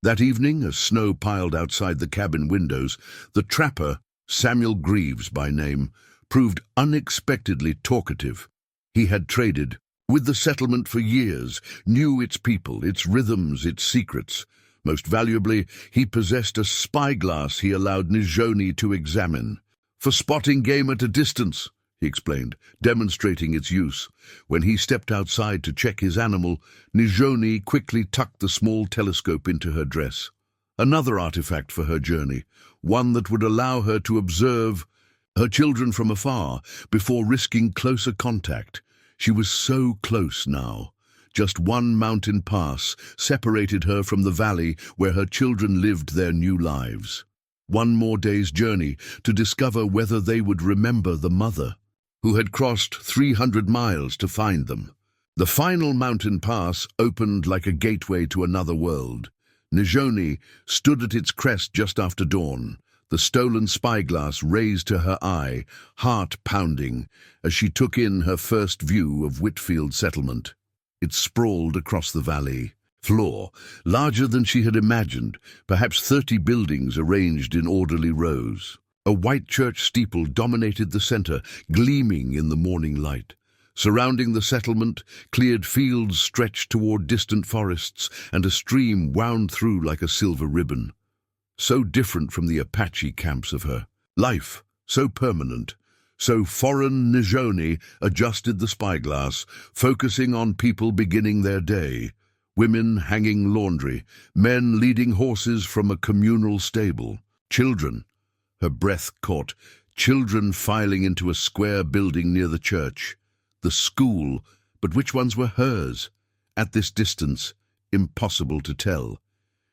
That evening, as snow piled outside the cabin windows, the trapper Samuel Greaves by name, proved unexpectedly talkative. He had traded with the settlement for years, knew its people, its rhythms, its secrets. Most valuably, he possessed a spyglass he allowed Nizhoni to examine. "For spotting game at a distance," he explained, demonstrating its use. When he stepped outside to check his animal, Nizhoni quickly tucked the small telescope into her dress. Another artifact for her journey, one that would allow her to observe her children from afar before risking closer contact. She was so close now. Just one mountain pass separated her from the valley where her children lived their new lives. One more day's journey to discover whether they would remember the mother who had crossed 300 miles to find them. The final mountain pass opened like a gateway to another world. Nizhoni stood at its crest just after dawn, the stolen spyglass raised to her eye, heart pounding, as she took in her first view of Whitfield settlement. It sprawled across the valley floor, larger than she had imagined, perhaps 30 buildings arranged in orderly rows. A white church steeple dominated the center, gleaming in the morning light. Surrounding the settlement, cleared fields stretched toward distant forests, and a stream wound through like a silver ribbon. So different from the Apache camps of her life, so permanent. So foreign. Nizhoni adjusted the spyglass, focusing on people beginning their day. Women hanging laundry, men leading horses from a communal stable, children. Her breath caught, children filing into a square building near the church. The school, but which ones were hers? At this distance, impossible to tell.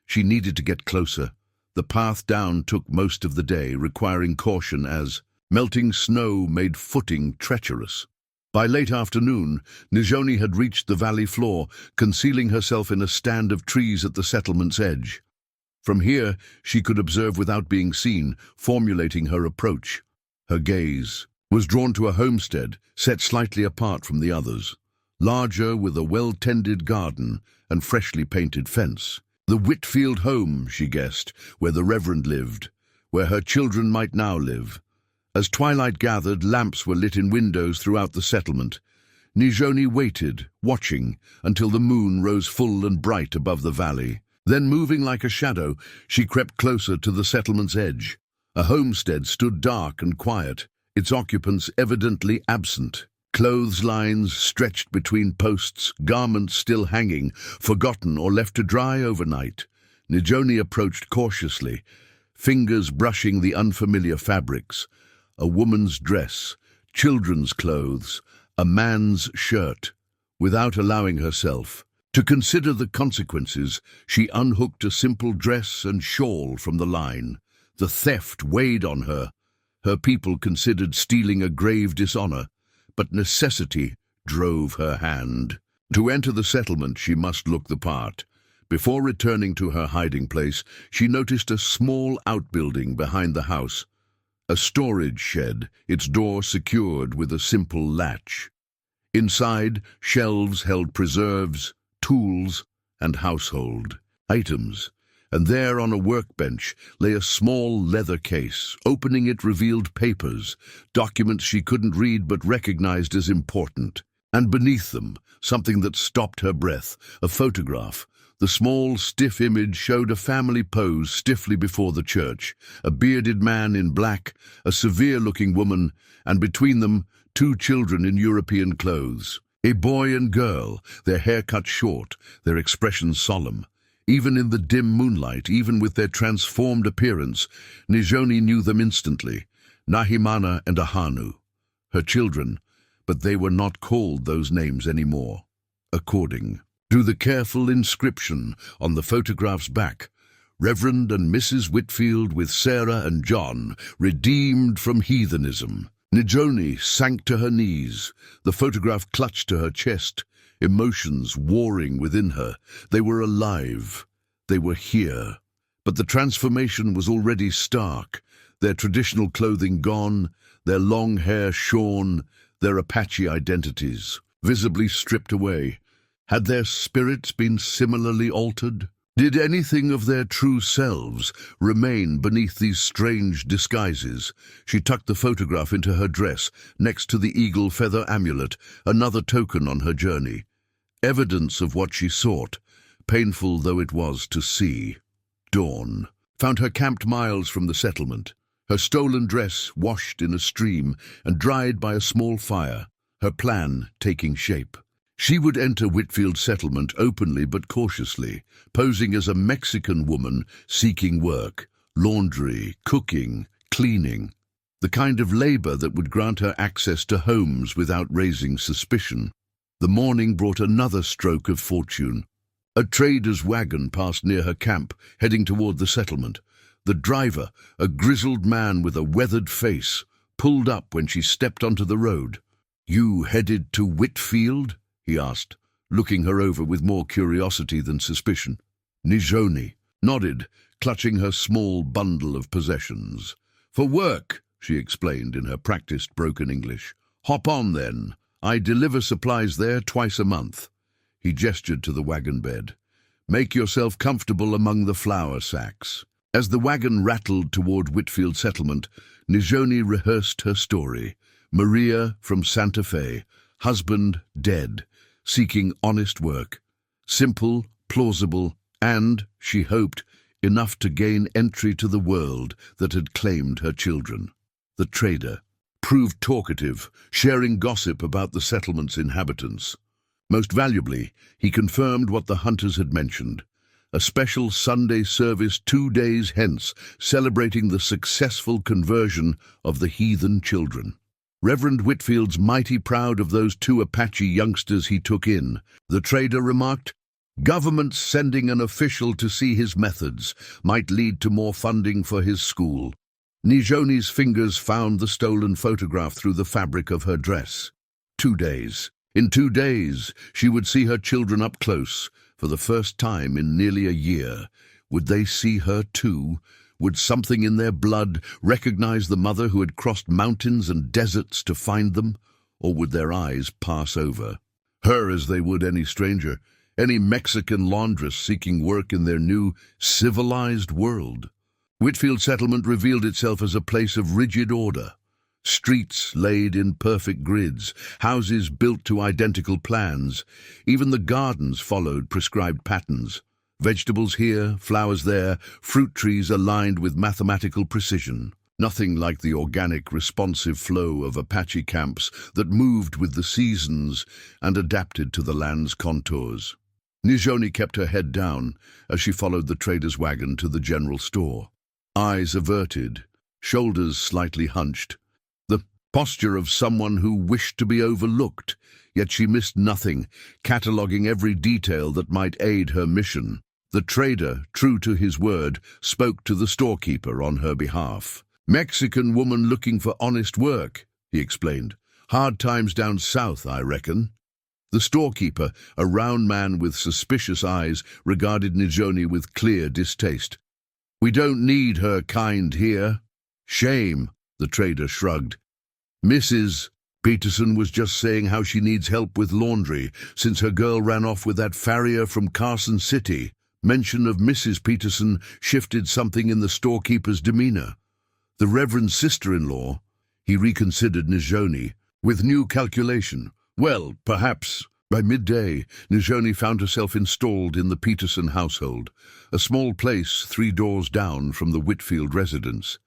She needed to get closer. The path down took most of the day, requiring caution as melting snow made footing treacherous. By late afternoon, Nizhoni had reached the valley floor, concealing herself in a stand of trees at the settlement's edge. From here, she could observe without being seen, formulating her approach. Her gaze was drawn to a homestead, set slightly apart from the others, larger with a well-tended garden and freshly painted fence. The Whitfield home, she guessed, where the Reverend lived, where her children might now live. As twilight gathered, lamps were lit in windows throughout the settlement. Nizhoni waited, watching, until the moon rose full and bright above the valley. Then, moving like a shadow, she crept closer to the settlement's edge. A homestead stood dark and quiet, its occupants evidently absent. Clothes lines stretched between posts, garments still hanging, forgotten or left to dry overnight. Nizhoni approached cautiously, fingers brushing the unfamiliar fabrics. A woman's dress, children's clothes, a man's shirt. Without allowing herself to consider the consequences, she unhooked a simple dress and shawl from the line. The theft weighed on her. Her people considered stealing a grave dishonor, but necessity drove her hand. To enter the settlement, she must look the part. Before returning to her hiding place, she noticed a small outbuilding behind the house. A storage shed, its door secured with a simple latch. Inside, shelves held preserves, tools, and household items. And there on a workbench lay a small leather case. Opening it revealed papers, documents she couldn't read but recognized as important. And beneath them, something that stopped her breath, a photograph. The small, stiff image showed a family pose stiffly before the church, a bearded man in black, a severe-looking woman, and between them, 2 children in European clothes. A boy and girl, their hair cut short, their expressions solemn. Even in the dim moonlight, even with their transformed appearance, Nizhoni knew them instantly, Nahimana and Ahanu, her children, but they were not called those names anymore. According to the careful inscription on the photograph's back, Reverend and Mrs. Whitfield with Sarah and John, redeemed from heathenism. Nizhoni sank to her knees, the photograph clutched to her chest, emotions warring within her. They were alive. They were here. But the transformation was already stark, their traditional clothing gone, their long hair shorn, their Apache identities visibly stripped away. Had their spirits been similarly altered? Did anything of their true selves remain beneath these strange disguises? She tucked the photograph into her dress, next to the eagle feather amulet, another token on her journey. Evidence of what she sought, painful though it was to see. Dawn found her camped miles from the settlement, her stolen dress washed in a stream and dried by a small fire, her plan taking shape. She would enter Whitfield settlement openly but cautiously, posing as a Mexican woman seeking work, laundry, cooking, cleaning, the kind of labor that would grant her access to homes without raising suspicion. The morning brought another stroke of fortune. A trader's wagon passed near her camp, heading toward the settlement. The driver, a grizzled man with a weathered face, pulled up when she stepped onto the road. "You headed to Whitfield?" he asked, looking her over with more curiosity than suspicion. Nizhoni nodded, clutching her small bundle of possessions. "For work," she explained in her practiced broken English. "Hop on, then. I deliver supplies there twice a month." He gestured to the wagon bed. "Make yourself comfortable among the flour sacks." As the wagon rattled toward Whitfield settlement, Nizhoni rehearsed her story. Maria from Santa Fe, husband dead, seeking honest work. Simple, plausible, and, she hoped, enough to gain entry to the world that had claimed her children. The trader proved talkative, sharing gossip about the settlement's inhabitants. Most valuably, he confirmed what the hunters had mentioned: a special Sunday service 2 days hence, celebrating the successful conversion of the heathen children. Reverend Whitfield's mighty proud of those 2 Apache youngsters he took in. The trader remarked, "Government sending an official to see his methods might lead to more funding for his school." Nizhoni's fingers found the stolen photograph through the fabric of her dress. 2 days. In 2 days, she would see her children up close, for the first time in nearly a year. Would they see her too? Would something in their blood recognize the mother who had crossed mountains and deserts to find them? Or would their eyes pass over her as they would any stranger, any Mexican laundress seeking work in their new, civilized world? Whitfield settlement revealed itself as a place of rigid order. Streets laid in perfect grids, houses built to identical plans. Even the gardens followed prescribed patterns. Vegetables here, flowers there, fruit trees aligned with mathematical precision. Nothing like the organic, responsive flow of Apache camps that moved with the seasons and adapted to the land's contours. Nizhoni kept her head down as she followed the trader's wagon to the general store. Eyes averted, shoulders slightly hunched. The posture of someone who wished to be overlooked, yet she missed nothing, cataloging every detail that might aid her mission. The trader, true to his word, spoke to the storekeeper on her behalf. "Mexican woman looking for honest work," he explained. "Hard times down south, I reckon." The storekeeper, a round man with suspicious eyes, regarded Nizhoni with clear distaste. "We don't need her kind here." "Shame," the trader shrugged. "Mrs. Peterson was just saying how she needs help with laundry, since her girl ran off with that farrier from Carson City." Mention of Mrs. Peterson shifted something in the storekeeper's demeanor. The Reverend sister-in-law, he reconsidered Nizhoni, with new calculation. Well, perhaps. By midday, Nizhoni found herself installed in the Peterson household, a small place 3 doors down from the Whitfield residence.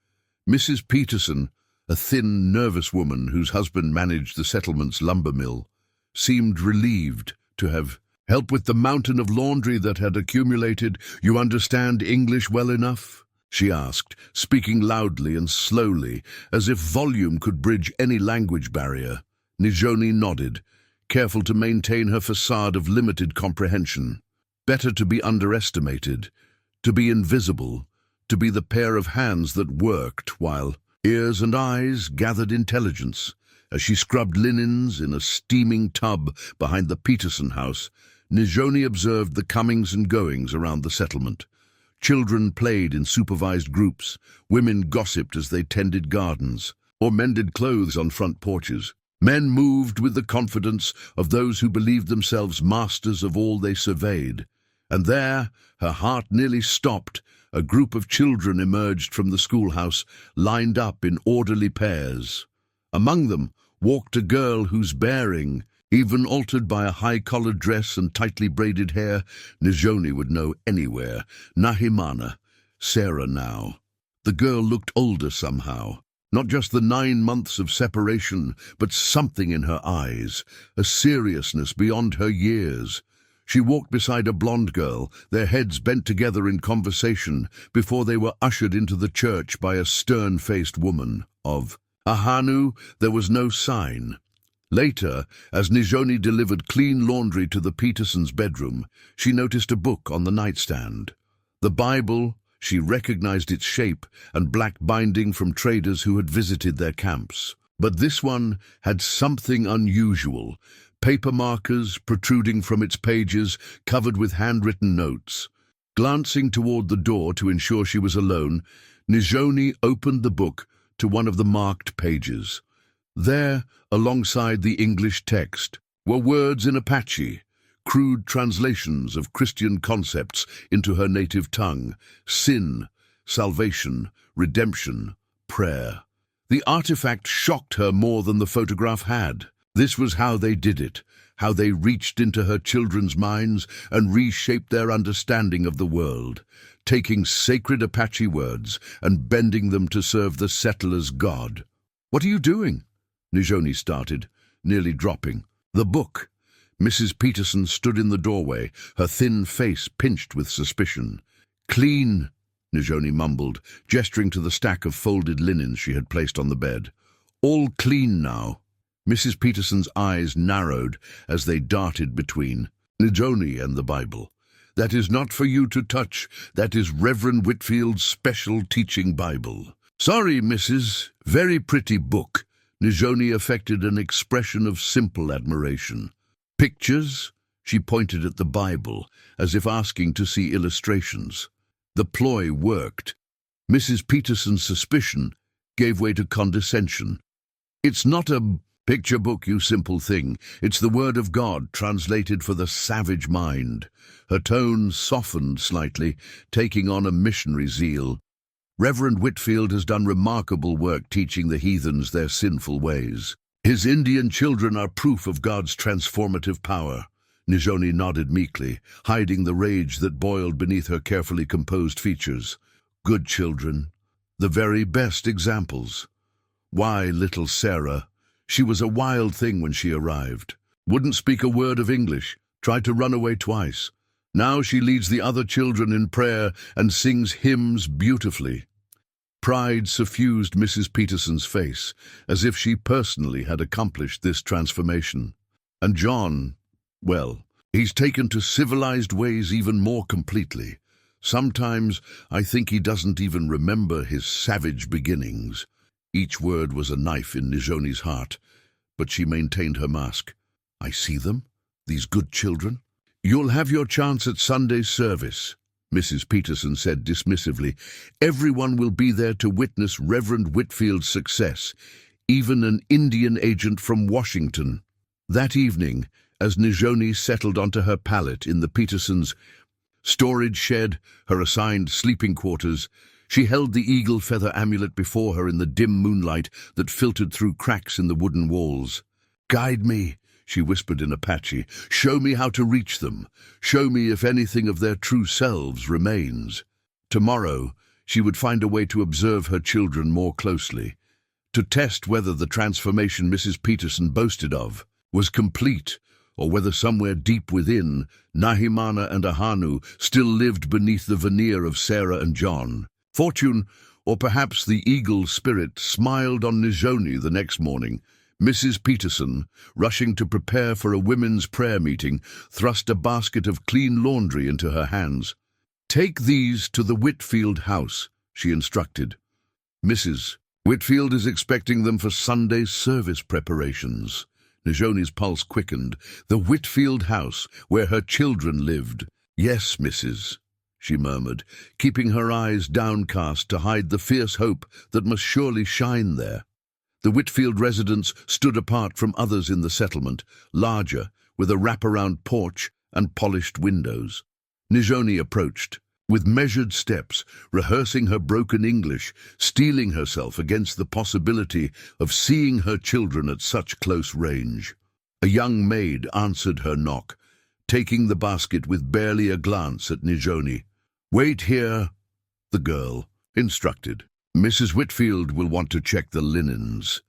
Mrs. Peterson, a thin, nervous woman whose husband managed the settlement's lumber mill, seemed relieved to have help with the mountain of laundry that had accumulated. "You understand English well enough?" she asked, speaking loudly and slowly, as if volume could bridge any language barrier. Nizhoni nodded, careful to maintain her facade of limited comprehension. Better to be underestimated, to be invisible, to be the pair of hands that worked while ears and eyes gathered intelligence. As she scrubbed linens in a steaming tub behind the Peterson house, Nizhoni observed the comings and goings around the settlement. Children played in supervised groups, women gossiped as they tended gardens, or mended clothes on front porches. Men moved with the confidence of those who believed themselves masters of all they surveyed, And there, her heart nearly stopped, a group of children emerged from the schoolhouse, lined up in orderly pairs. Among them walked a girl whose bearing, even altered by a high-collared dress and tightly braided hair, Nizhoni would know anywhere. Nahimana, Sarah now. The girl looked older somehow. Not just the 9 months of separation, but something in her eyes, a seriousness beyond her years. She walked beside a blonde girl, their heads bent together in conversation, before they were ushered into the church by a stern-faced woman. Of Ahanu there was no sign. Later, as Nizhoni delivered clean laundry to the Petersons' bedroom, she noticed a book on the nightstand. The Bible. She recognized its shape and black binding from traders who had visited their camps. But this one had something unusual. Paper markers protruding from its pages, covered with handwritten notes. Glancing toward the door to ensure she was alone, Nizhoni opened the book to one of the marked pages. There, alongside the English text, were words in Apache, crude translations of Christian concepts into her native tongue: sin, salvation, redemption, prayer. The artifact shocked her more than the photograph had. This was how they did it, how they reached into her children's minds and reshaped their understanding of the world, taking sacred Apache words and bending them to serve the settler's God. "What are you doing?" Nizhoni started, nearly dropping. "The book." Mrs. Peterson stood in the doorway, her thin face pinched with suspicion. "Clean," Nizhoni mumbled, gesturing to the stack of folded linens she had placed on the bed. "All clean now." Mrs. Peterson's eyes narrowed as they darted between Nizhoni and the Bible. "That is not for you to touch. That is Reverend Whitfield's special teaching Bible." "Sorry, Mrs. Very pretty book." Nizhoni affected an expression of simple admiration. "Pictures?" She pointed at the Bible, as if asking to see illustrations. The ploy worked. Mrs. Peterson's suspicion gave way to condescension. "It's not a picture book, you simple thing. It's the Word of God, translated for the savage mind." Her tone softened slightly, taking on a missionary zeal. "Reverend Whitfield has done remarkable work teaching the heathens their sinful ways. His Indian children are proof of God's transformative power." Nizhoni nodded meekly, hiding the rage that boiled beneath her carefully composed features. "Good children. The very best examples. Why, little Sarah? She was a wild thing when she arrived. Wouldn't speak a word of English, tried to run away twice. Now she leads the other children in prayer and sings hymns beautifully." Pride suffused Mrs. Peterson's face, as if she personally had accomplished this transformation. "And John, well, he's taken to civilized ways even more completely. Sometimes I think he doesn't even remember his savage beginnings." Each word was a knife in Nizhoni's heart, but she maintained her mask. "I see them, these good children." "You'll have your chance at Sunday's service," Mrs. Peterson said dismissively. "Everyone will be there to witness Reverend Whitfield's success, even an Indian agent from Washington." That evening, as Nizhoni settled onto her pallet in the Petersons' storage shed, her assigned sleeping quarters, she held the eagle feather amulet before her in the dim moonlight that filtered through cracks in the wooden walls. "Guide me," she whispered in Apache. "Show me how to reach them. Show me if anything of their true selves remains." Tomorrow, she would find a way to observe her children more closely, to test whether the transformation Mrs. Peterson boasted of was complete, or whether somewhere deep within, Nahimana and Ahanu still lived beneath the veneer of Sarah and John. Fortune, or perhaps the eagle spirit, smiled on Nizhoni the next morning. Mrs. Peterson, rushing to prepare for a women's prayer meeting, thrust a basket of clean laundry into her hands. "Take these to the Whitfield house," she instructed. "Mrs. Whitfield is expecting them for Sunday's service preparations." Nizhoni's pulse quickened. "The Whitfield house, where her children lived." "Yes, Mrs." she murmured, keeping her eyes downcast to hide the fierce hope that must surely shine there. The Whitfield residence stood apart from others in the settlement, larger, with a wraparound porch and polished windows. Nizhoni approached, with measured steps, rehearsing her broken English, steeling herself against the possibility of seeing her children at such close range. A young maid answered her knock, taking the basket with barely a glance at Nizhoni. "Wait here," the girl instructed. "Mrs. Whitfield will want to check the linens."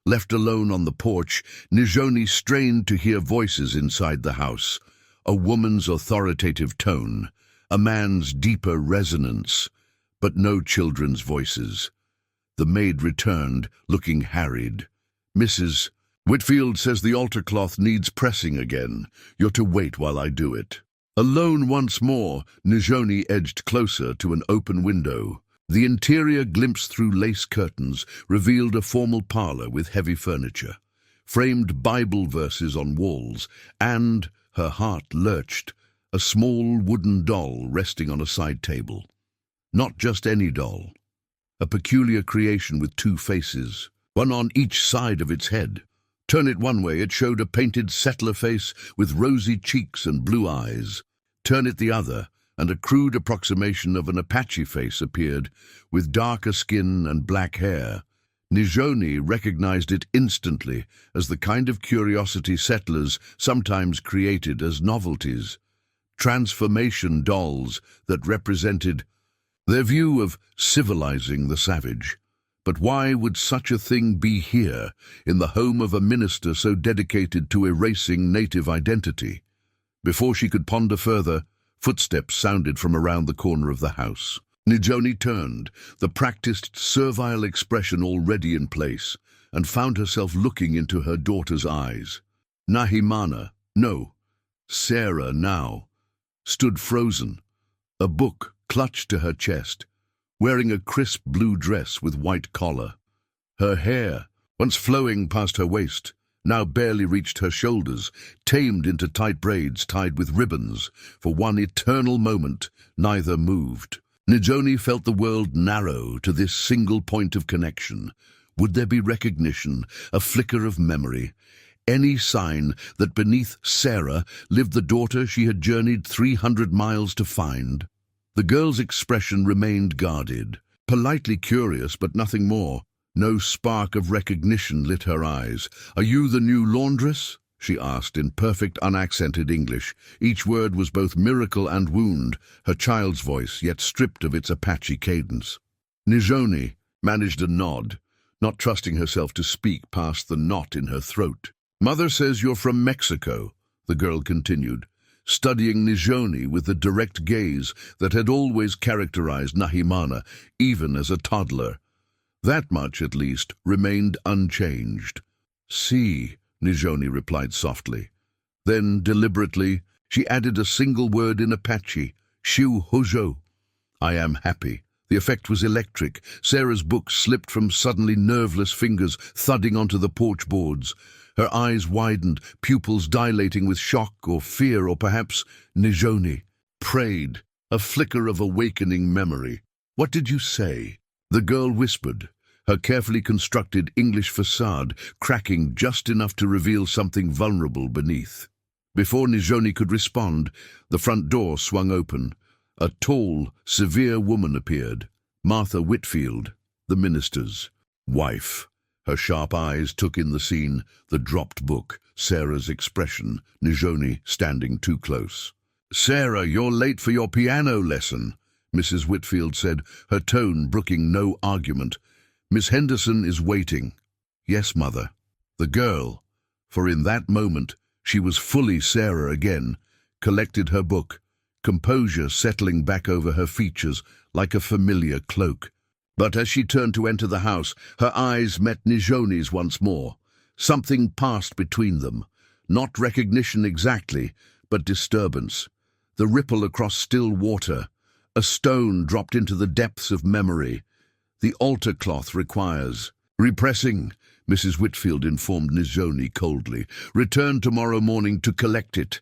Left alone on the porch, Nizhoni strained to hear voices inside the house, a woman's authoritative tone, a man's deeper resonance, but no children's voices. The maid returned, looking harried. "Mrs. Whitfield says the altar cloth needs pressing again. You're to wait while I do it." Alone once more, Nizhoni edged closer to an open window. The interior, glimpsed through lace curtains, revealed a formal parlor with heavy furniture, framed Bible verses on walls, and, her heart lurched, a small wooden doll resting on a side table. Not just any doll. A peculiar creation with two faces, one on each side of its head. Turn it one way, it showed a painted settler face with rosy cheeks and blue eyes. Turn it the other, and a crude approximation of an Apache face appeared, with darker skin and black hair. Nizhoni recognized it instantly as the kind of curiosity settlers sometimes created as novelties. Transformation dolls that represented their view of civilizing the savage. But why would such a thing be here, in the home of a minister so dedicated to erasing native identity? Before she could ponder further, footsteps sounded from around the corner of the house. Nizhoni turned, the practiced servile expression already in place, and found herself looking into her daughter's eyes. Nahimana, no, Sarah now, stood frozen, a book clutched to her chest, wearing a crisp blue dress with white collar. Her hair, once flowing past her waist, now barely reached her shoulders, tamed into tight braids tied with ribbons. For one eternal moment, neither moved. Nizhoni felt the world narrow to this single point of connection. Would there be recognition, a flicker of memory, any sign that beneath Sarah lived the daughter she had journeyed 300 miles to find? The girl's expression remained guarded, politely curious but nothing more. No spark of recognition lit her eyes. "Are you the new laundress?" she asked in perfect unaccented English. Each word was both miracle and wound, her child's voice, yet stripped of its Apache cadence. Nizhoni managed a nod, not trusting herself to speak past the knot in her throat. "Mother says you're from Mexico," the girl continued, studying Nizhoni with the direct gaze that had always characterized Nahimana, even as a toddler. That much, at least, remained unchanged. "See," Nizhoni replied softly. Then, deliberately, she added a single word in Apache, "Shu Hojo." "I am happy." The effect was electric. Sarah's book slipped from suddenly nerveless fingers, thudding onto the porch boards. Her eyes widened, pupils dilating with shock or fear, or perhaps Nizhoni prayed, a flicker of awakening memory. "What did you say?" The girl whispered, her carefully constructed English facade cracking just enough to reveal something vulnerable beneath. Before Nizhoni could respond, the front door swung open. A tall, severe woman appeared, Martha Whitfield, the minister's wife. Her sharp eyes took in the scene, the dropped book, Sarah's expression, Nizhoni standing too close. "Sarah, you're late for your piano lesson," Mrs. Whitfield said, her tone brooking no argument. "Miss Henderson is waiting." "Yes, Mother." The girl, for in that moment she was fully Sarah again, collected her book, composure settling back over her features like a familiar cloak. But as she turned to enter the house, her eyes met Nizhoni's once more. Something passed between them, not recognition exactly, but disturbance. The ripple across still water, a stone dropped into the depths of memory. "The altar cloth requires repressing," Mrs. Whitfield informed Nizhoni coldly. "Return tomorrow morning to collect it."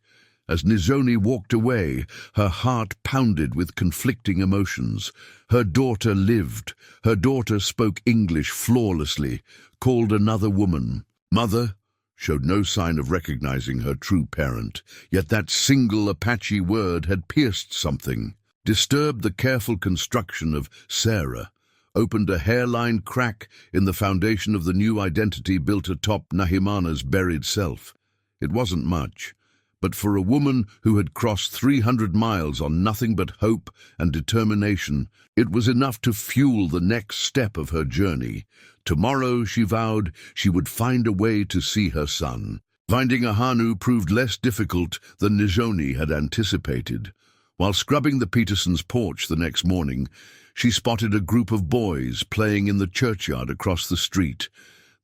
As Nizhoni walked away, her heart pounded with conflicting emotions. Her daughter lived. Her daughter spoke English flawlessly, called another woman "Mother." showed no sign of recognizing her true parent, yet that single Apache word had pierced something, disturbed the careful construction of Sarah, opened a hairline crack in the foundation of the new identity built atop Nahimana's buried self. It wasn't much, but for a woman who had crossed 300 miles on nothing but hope and determination, it was enough to fuel the next step of her journey. Tomorrow, she vowed, she would find a way to see her son. Finding a Hanu proved less difficult than Nizhoni had anticipated. While scrubbing the Petersons' porch the next morning, she spotted a group of boys playing in the churchyard across the street.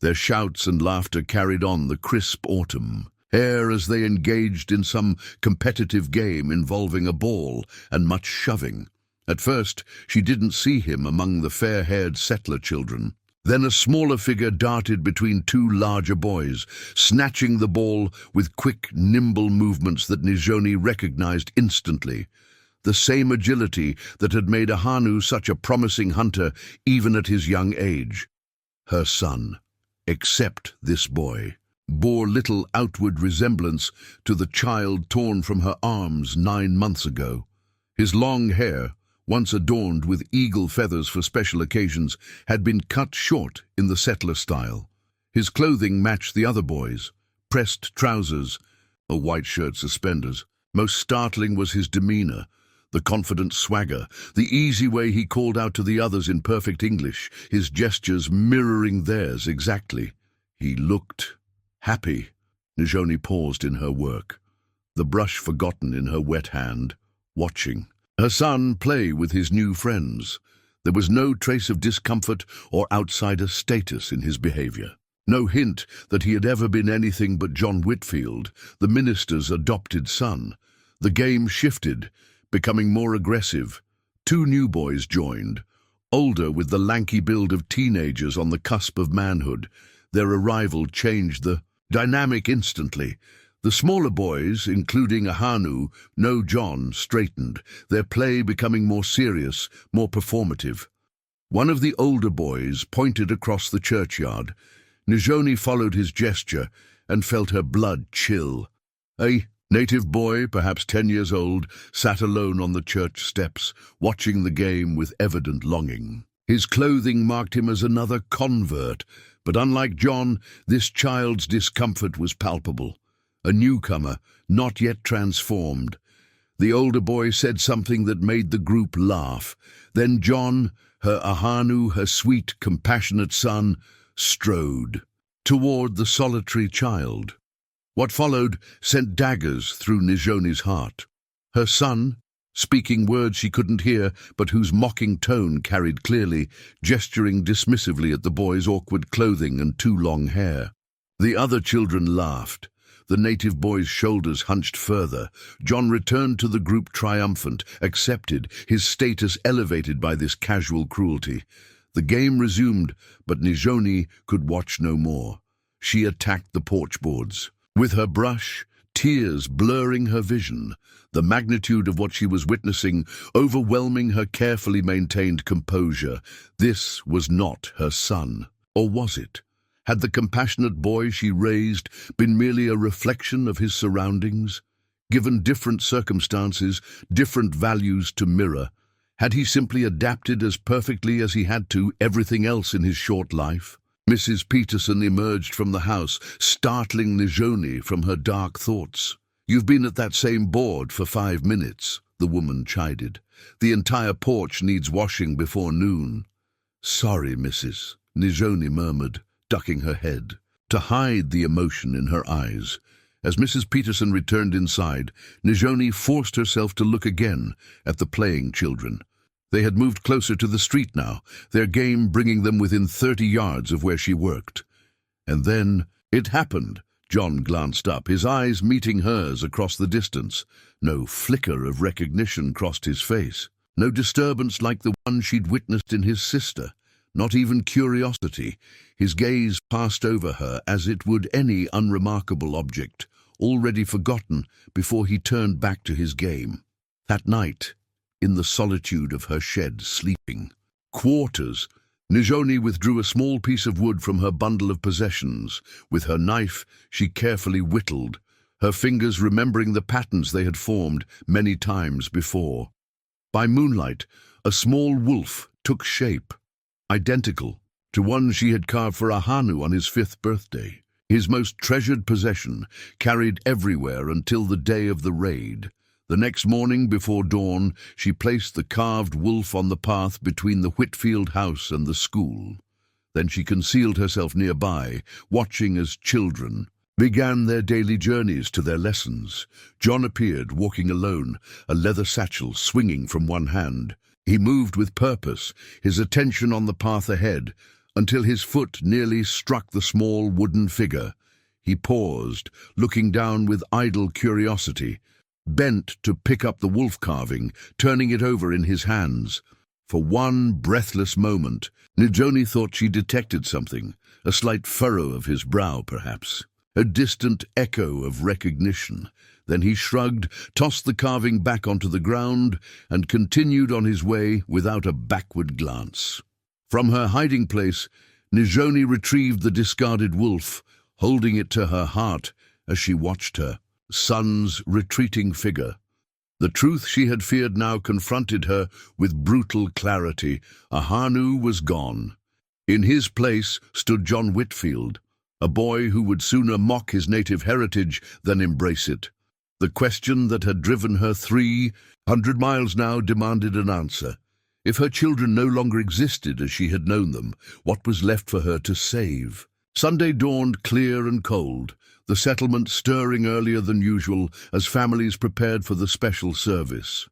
Their shouts and laughter carried on the crisp autumn air as they engaged in some competitive game involving a ball and much shoving. At first, she didn't see him among the fair-haired settler children. Then a smaller figure darted between two larger boys, snatching the ball with quick, nimble movements that Nizhoni recognized instantly. The same agility that had made a Hanu such a promising hunter even at his young age. Her son, except this boy, bore little outward resemblance to the child torn from her arms 9 months ago. His long hair, once adorned with eagle feathers for special occasions, had been cut short in the settler style. His clothing matched the other boys, pressed trousers, a white shirt suspenders. Most startling was his demeanor, the confident swagger, the easy way he called out to the others in perfect English, his gestures mirroring theirs exactly. He looked happy. Nizhoni paused in her work, the brush forgotten in her wet hand, watching her son play with his new friends. There was no trace of discomfort or outsider status in his behavior. No hint that he had ever been anything but John Whitfield, the minister's adopted son. The game shifted, becoming more aggressive. 2 new boys joined, older with the lanky build of teenagers on the cusp of manhood. Their arrival changed the dynamic instantly. The smaller boys, including a Hanu, no John, straightened, their play becoming more serious, more performative. One of the older boys pointed across the churchyard. Nizhoni followed his gesture and felt her blood chill. A native boy, perhaps 10 years old, sat alone on the church steps, watching the game with evident longing. His clothing marked him as another convert, but unlike John, this child's discomfort was palpable. A newcomer, not yet transformed. The older boy said something that made the group laugh. Then John, her Ahanu, her sweet, compassionate son, strode toward the solitary child. What followed sent daggers through Nizhoni's heart. Her son, speaking words she couldn't hear, but whose mocking tone carried clearly, gesturing dismissively at the boy's awkward clothing and too long hair. The other children laughed. The native boy's shoulders hunched further. John returned to the group triumphant, accepted, his status elevated by this casual cruelty. The game resumed, but Nizhoni could watch no more. She attacked the porch boards. With her brush, tears blurring her vision, the magnitude of what she was witnessing overwhelming her carefully maintained composure. This was not her son. Or was it? Had the compassionate boy she raised been merely a reflection of his surroundings? Given different circumstances, different values to mirror, had he simply adapted as perfectly as he had to everything else in his short life? Mrs. Peterson emerged from the house, startling Nizhoni from her dark thoughts. "You've been at that same board for 5 minutes," the woman chided. "The entire porch needs washing before noon." "Sorry, Mrs." Nizhoni murmured, ducking her head, to hide the emotion in her eyes. As Mrs. Peterson returned inside, Nizhoni forced herself to look again at the playing children. They had moved closer to the street now, their game bringing them within 30 yards of where she worked. And then it happened. John glanced up, his eyes meeting hers across the distance. No flicker of recognition crossed his face. No disturbance like the one she'd witnessed in his sister. Not even curiosity. His gaze passed over her as it would any unremarkable object, already forgotten before he turned back to his game. That night, in the solitude of her shed sleeping, quarters Nizhoni withdrew a small piece of wood from her bundle of possessions. With her knife, she carefully whittled, her fingers remembering the patterns they had formed many times before. By moonlight, a small wolf took shape, identical to one she had carved for Ahanu on his 5th birthday, his most treasured possession, carried everywhere until the day of the raid. The next morning before dawn, she placed the carved wolf on the path between the Whitfield house and the school. Then she concealed herself nearby, watching as children began their daily journeys to their lessons. John appeared, walking alone, a leather satchel swinging from one hand. He moved with purpose, his attention on the path ahead, until his foot nearly struck the small wooden figure. He paused, looking down with idle curiosity, bent to pick up the wolf carving, turning it over in his hands. For one breathless moment, Nizhoni thought she detected something, a slight furrow of his brow, perhaps, a distant echo of recognition. Then he shrugged, tossed the carving back onto the ground, and continued on his way without a backward glance. From her hiding place, Nizhoni retrieved the discarded wolf, holding it to her heart as she watched her son's retreating figure. The truth she had feared now confronted her with brutal clarity. Ahanu was gone. In his place stood John Whitfield, a boy who would sooner mock his native heritage than embrace it. The question that had driven her 300 miles now demanded an answer. If her children no longer existed as she had known them, what was left for her to save? Sunday dawned clear and cold, the settlement stirring earlier than usual as families prepared for the special service.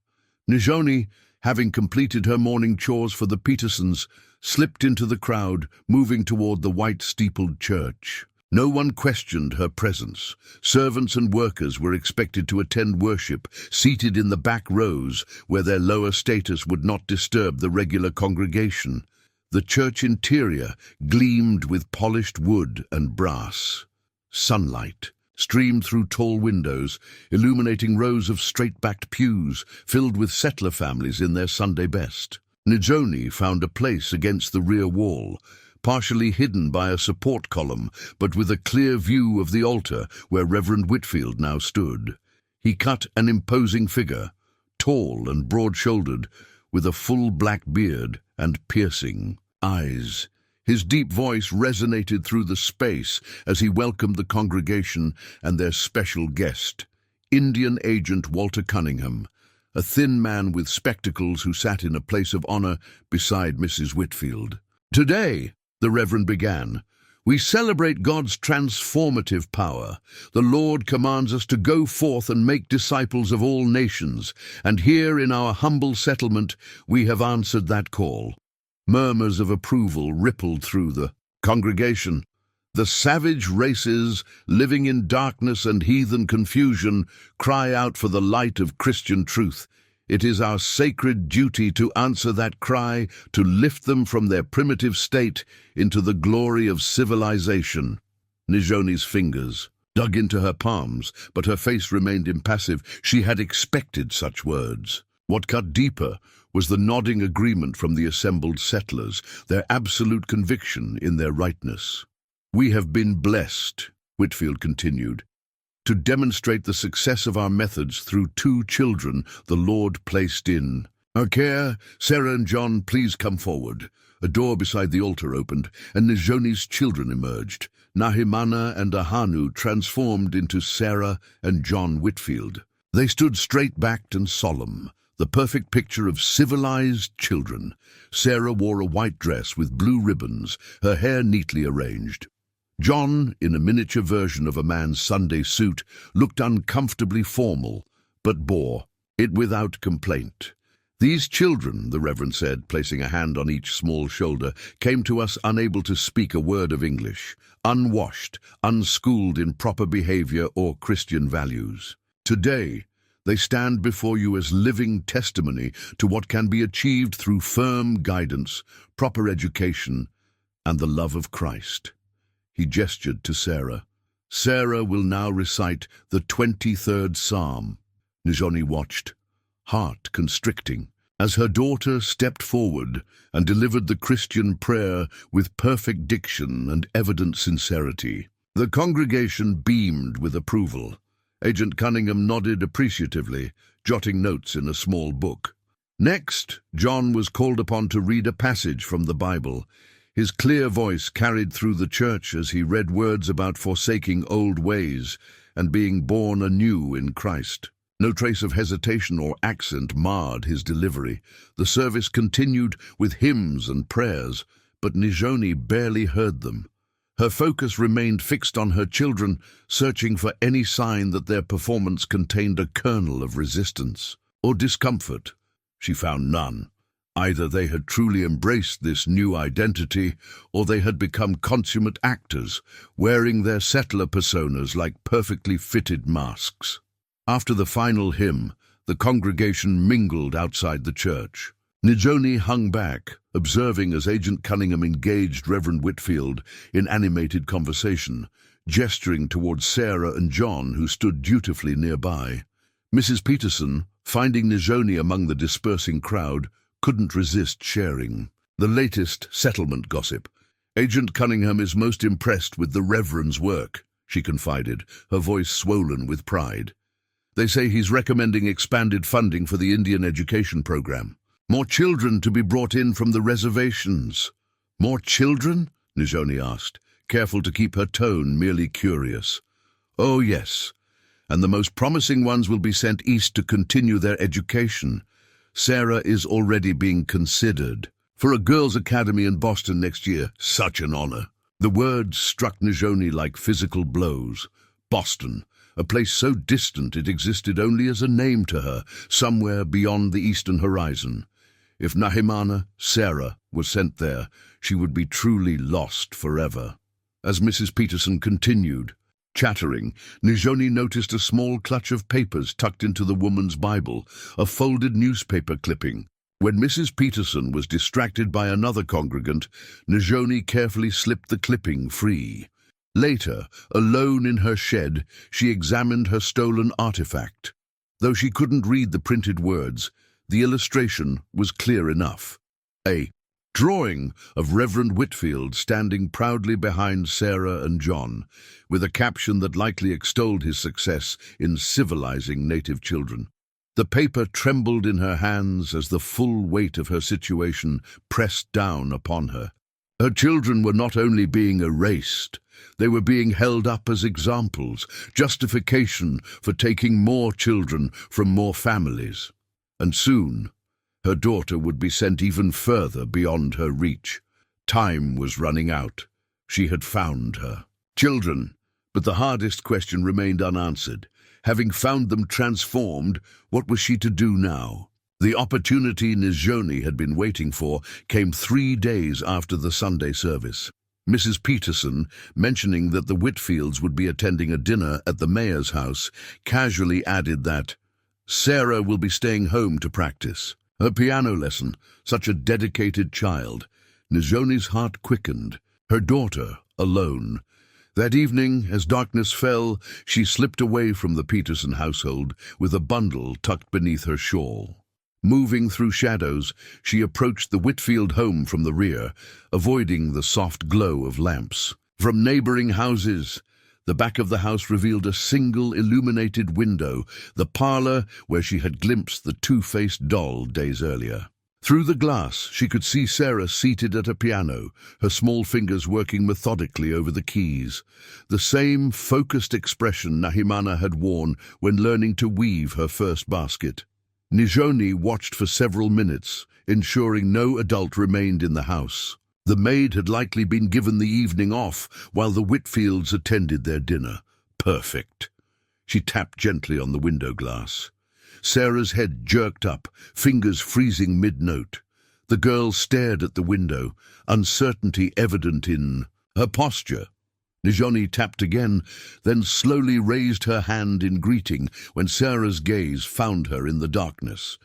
Nizhoni, having completed her morning chores for the Petersons, slipped into the crowd, moving toward the white-steepled church. No one questioned her presence. Servants and workers were expected to attend worship, seated in the back rows where their lower status would not disturb the regular congregation. The church interior gleamed with polished wood and brass. Sunlight streamed through tall windows, illuminating rows of straight-backed pews filled with settler families in their Sunday best. Nizhoni found a place against the rear wall, partially hidden by a support column, but with a clear view of the altar where Reverend Whitfield now stood. He cut an imposing figure, tall and broad-shouldered, with a full black beard and piercing eyes. His deep voice resonated through the space as he welcomed the congregation and their special guest, Indian Agent Walter Cunningham, a thin man with spectacles who sat in a place of honor beside Mrs. Whitfield. "Today," the Reverend began, "we celebrate God's transformative power. The Lord commands us to go forth and make disciples of all nations, and here in our humble settlement we have answered that call." Murmurs of approval rippled through the congregation. The savage races, living in darkness and heathen confusion, cry out for the light of Christian truth. It is our sacred duty to answer that cry, to lift them from their primitive state into the glory of civilization. Nizhoni's fingers dug into her palms, but her face remained impassive. She had expected such words. What cut deeper was the nodding agreement from the assembled settlers, their absolute conviction in their rightness. "We have been blessed," Whitfield continued, "to demonstrate the success of our methods through 2 children the Lord placed in our care. Sarah and John, please come forward." A door beside the altar opened, and Nizhoni's children emerged. Nahimana and Ahanu transformed into Sarah and John Whitfield. They stood straight-backed and solemn, the perfect picture of civilized children. Sarah wore a white dress with blue ribbons, her hair neatly arranged. John, in a miniature version of a man's Sunday suit, looked uncomfortably formal, but bore it without complaint. "These children," the Reverend said, placing a hand on each small shoulder, "came to us unable to speak a word of English, unwashed, unschooled in proper behavior or Christian values. Today, they stand before you as living testimony to what can be achieved through firm guidance, proper education, and the love of Christ." He gestured to Sarah. "Sarah will now recite the 23rd Psalm." Nizhoni watched, heart constricting. as her daughter stepped forward and delivered the Christian prayer with perfect diction and evident sincerity. The congregation beamed with approval. Agent Cunningham nodded appreciatively, jotting notes in a small book. Next, John was called upon to read a passage from the Bible. His clear voice carried through the church as he read words about forsaking old ways and being born anew in Christ. No trace of hesitation or accent marred his delivery. The service continued with hymns and prayers, but Nizhoni barely heard them. Her focus remained fixed on her children, searching for any sign that their performance contained a kernel of resistance or discomfort. She found none. Either they had truly embraced this new identity, or they had become consummate actors, wearing their settler personas like perfectly fitted masks. After the final hymn, the congregation mingled outside the church. Nizhoni hung back, observing as Agent Cunningham engaged Reverend Whitfield in animated conversation, gesturing towards Sarah and John, who stood dutifully nearby. Mrs. Peterson, finding Nizhoni among the dispersing crowd, couldn't resist sharing the latest settlement gossip. "Agent Cunningham is most impressed with the Reverend's work," she confided, her voice swollen with pride. "They say he's recommending expanded funding for the Indian education program. More children to be brought in from the reservations." "More children?" Nizhoni asked, careful to keep her tone merely curious. "Oh, yes, and the most promising ones will be sent east to continue their education. Sarah is already being considered for a girls' academy in Boston next year. Such an honor." The words struck Nizhoni like physical blows. Boston, a place so distant it existed only as a name to her, somewhere beyond the eastern horizon. If Nahimana, Sarah, was sent there, she would be truly lost forever. As Mrs. Peterson continued, chattering, Nizhoni noticed a small clutch of papers tucked into the woman's Bible, a folded newspaper clipping. When Mrs. Peterson was distracted by another congregant, Nizhoni carefully slipped the clipping free. Later, alone in her shed, she examined her stolen artifact. Though she couldn't read the printed words, the illustration was clear enough. A drawing of Reverend Whitfield standing proudly behind Sarah and John, with a caption that likely extolled his success in civilizing native children. The paper trembled in her hands as the full weight of her situation pressed down upon her. Her children were not only being erased, they were being held up as examples, justification for taking more children from more families. And soon, her daughter would be sent even further beyond her reach. Time was running out. She had found her children, but the hardest question remained unanswered. Having found them transformed, what was she to do now? The opportunity Nizhoni had been waiting for came 3 days after the Sunday service. Mrs. Peterson, mentioning that the Whitfields would be attending a dinner at the mayor's house, casually added that Sarah will be staying home to practice her piano lesson. Such a dedicated child. Nizhoni's heart quickened. Her daughter, alone. That evening, as darkness fell, she slipped away from the Peterson household with a bundle tucked beneath her shawl. Moving through shadows, she approached the Whitfield home from the rear, avoiding the soft glow of lamps. From neighboring houses, the back of the house revealed a single illuminated window, the parlor where she had glimpsed the two-faced doll days earlier. Through the glass, she could see Sarah seated at a piano, her small fingers working methodically over the keys. The same focused expression Nahimana had worn when learning to weave her first basket. Nizhoni watched for several minutes, ensuring no adult remained in the house. The maid had likely been given the evening off while the Whitfields attended their dinner. Perfect. She tapped gently on the window glass. Sarah's head jerked up, fingers freezing mid-note. The girl stared at the window, uncertainty evident in her posture. Nizhoni tapped again, then slowly raised her hand in greeting when Sarah's gaze found her in the darkness.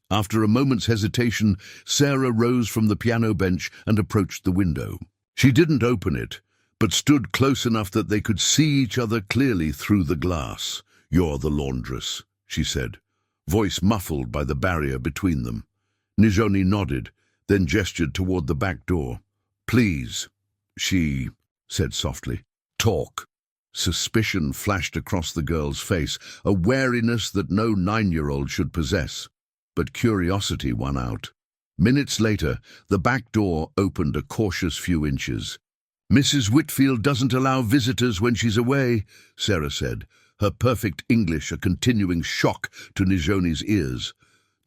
After a moment's hesitation, Sarah rose from the piano bench and approached the window. She didn't open it, but stood close enough that they could see each other clearly through the glass. "You're the laundress," she said, voice muffled by the barrier between them. Nizhoni nodded, then gestured toward the back door. "Please," she said softly. "Talk." Suspicion flashed across the girl's face, a wariness that no 9-year-old should possess. But curiosity won out. Minutes later, the back door opened a cautious few inches. "Mrs. Whitfield doesn't allow visitors when she's away," Sarah said, her perfect English a continuing shock to Nizhoni's ears.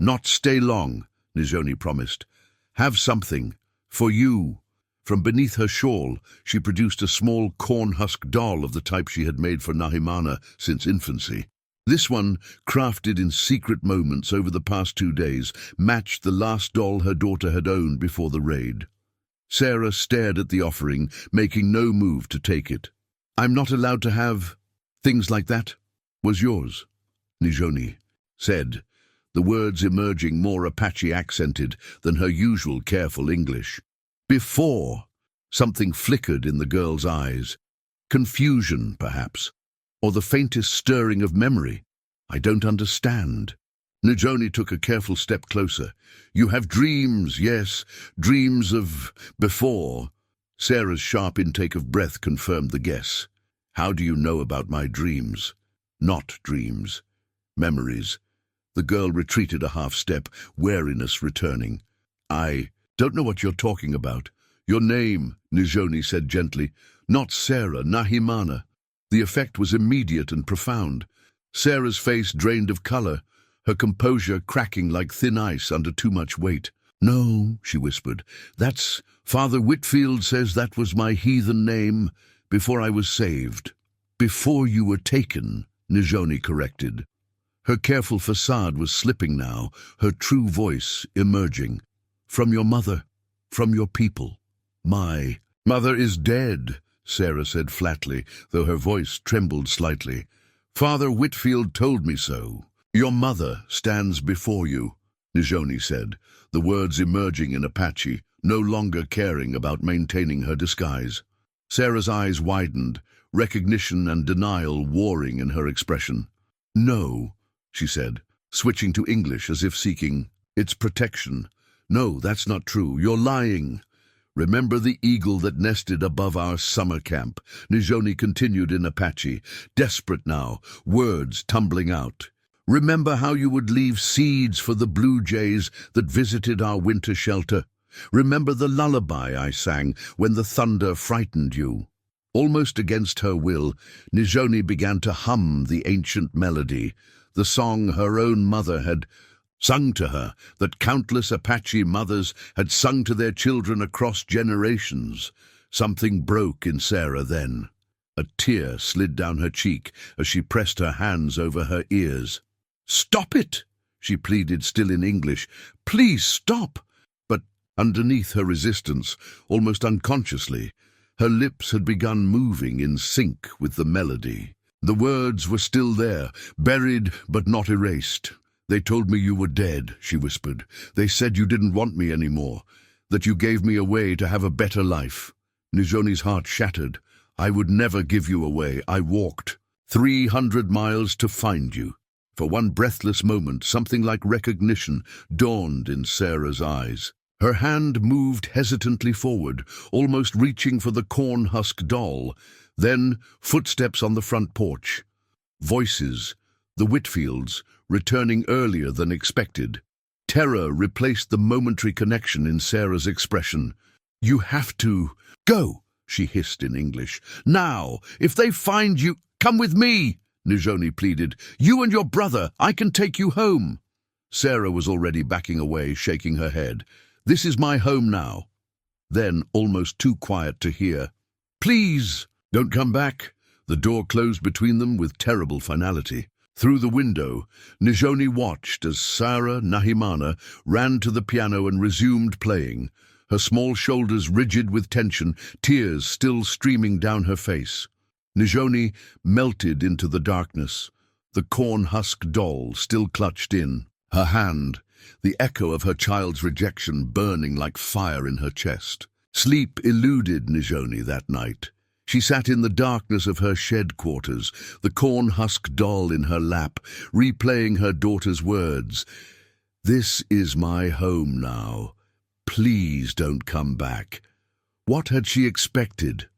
"Not stay long," Nizhoni promised. "Have something. For you." From beneath her shawl, she produced a small corn-husk doll of the type she had made for Nahimana since infancy. This one, crafted in secret moments over the past 2 days, matched the last doll her daughter had owned before the raid. Sarah stared at the offering, making no move to take it. "I'm not allowed to have things like that. Was yours," Nizhoni said, the words emerging more Apache accented than her usual careful English. "Before." Something flickered in the girl's eyes. Confusion, perhaps, or the faintest stirring of memory. "I don't understand." Nizhoni took a careful step closer. "You have dreams, yes, dreams of before." Sarah's sharp intake of breath confirmed the guess. "How do you know about my dreams?" "Not dreams. Memories." The girl retreated a half step, wariness returning. "I don't know what you're talking about." "Your name," Nizhoni said gently. "Not Sarah, Nahimana." The effect was immediate and profound. Sarah's face drained of color, her composure cracking like thin ice under too much weight. "No," she whispered. "That's Father Whitfield says that was my heathen name before I was saved." "Before you were taken," Nizhoni corrected. Her careful facade was slipping now, her true voice emerging. "From your mother, from your people. My mother is dead," Sarah said flatly, though her voice trembled slightly. "Father Whitfield told me so." "Your mother stands before you," Nizhoni said, the words emerging in Apache, no longer caring about maintaining her disguise. Sarah's eyes widened, recognition and denial warring in her expression. "No," she said, switching to English as if seeking its protection. "No, that's not true. You're lying." "Remember the eagle that nested above our summer camp?" Nizhoni continued in Apache, desperate now, words tumbling out. "Remember how you would leave seeds for the blue jays that visited our winter shelter? Remember the lullaby I sang when the thunder frightened you?" Almost against her will, Nizhoni began to hum the ancient melody, the song her own mother had sung to her, that countless Apache mothers had sung to their children across generations. Something broke in Sarah then. A tear slid down her cheek as she pressed her hands over her ears. "Stop it!" she pleaded, still in English. "Please stop!" But underneath her resistance, almost unconsciously, her lips had begun moving in sync with the melody. The words were still there, buried but not erased. "They told me you were dead," she whispered. "They said you didn't want me anymore, that you gave me away to have a better life." Nizhoni's heart shattered. "I would never give you away. I walked 300 miles to find you." For one breathless moment, something like recognition dawned in Sarah's eyes. Her hand moved hesitantly forward, almost reaching for the corn-husk doll. Then footsteps on the front porch. Voices, the Whitfields, returning earlier than expected. Terror replaced the momentary connection in Sarah's expression. "You have to go," she hissed in English. "Now! If they find you, come with me!" Nizhoni pleaded. "You and your brother, I can take you home." Sarah was already backing away, shaking her head. "This is my home now." Then, almost too quiet to hear, "Please, don't come back." The door closed between them with terrible finality. Through the window, Nizhoni watched as Sarah Nahimana ran to the piano and resumed playing, her small shoulders rigid with tension, tears still streaming down her face. Nizhoni melted into the darkness, the corn-husk doll still clutched in, her hand, the echo of her child's rejection burning like fire in her chest. Sleep eluded Nizhoni that night. She sat in the darkness of her shed quarters, the corn-husk doll in her lap, replaying her daughter's words. This is my home now. Please don't come back. What had she expected?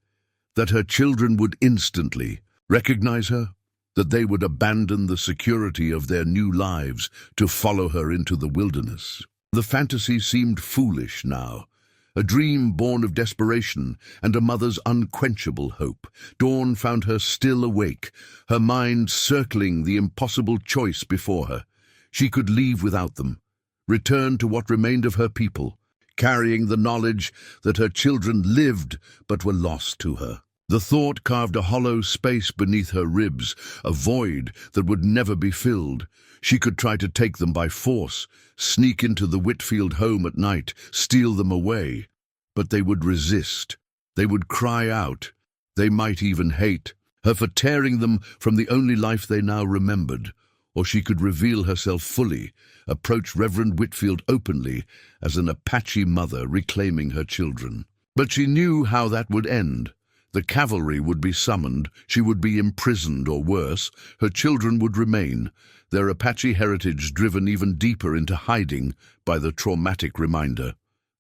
That her children would instantly recognize her? That they would abandon the security of their new lives to follow her into the wilderness? The fantasy seemed foolish now. A dream born of desperation and a mother's unquenchable hope. Dawn found her still awake, her mind circling the impossible choice before her. She could leave without them, return to what remained of her people, carrying the knowledge that her children lived but were lost to her. The thought carved a hollow space beneath her ribs, a void that would never be filled. She could try to take them by force, sneak into the Whitfield home at night, steal them away. But they would resist. They would cry out. They might even hate her for tearing them from the only life they now remembered. Or she could reveal herself fully, approach Reverend Whitfield openly as an Apache mother reclaiming her children. But she knew how that would end. The cavalry would be summoned, she would be imprisoned or worse, her children would remain, their Apache heritage driven even deeper into hiding by the traumatic reminder.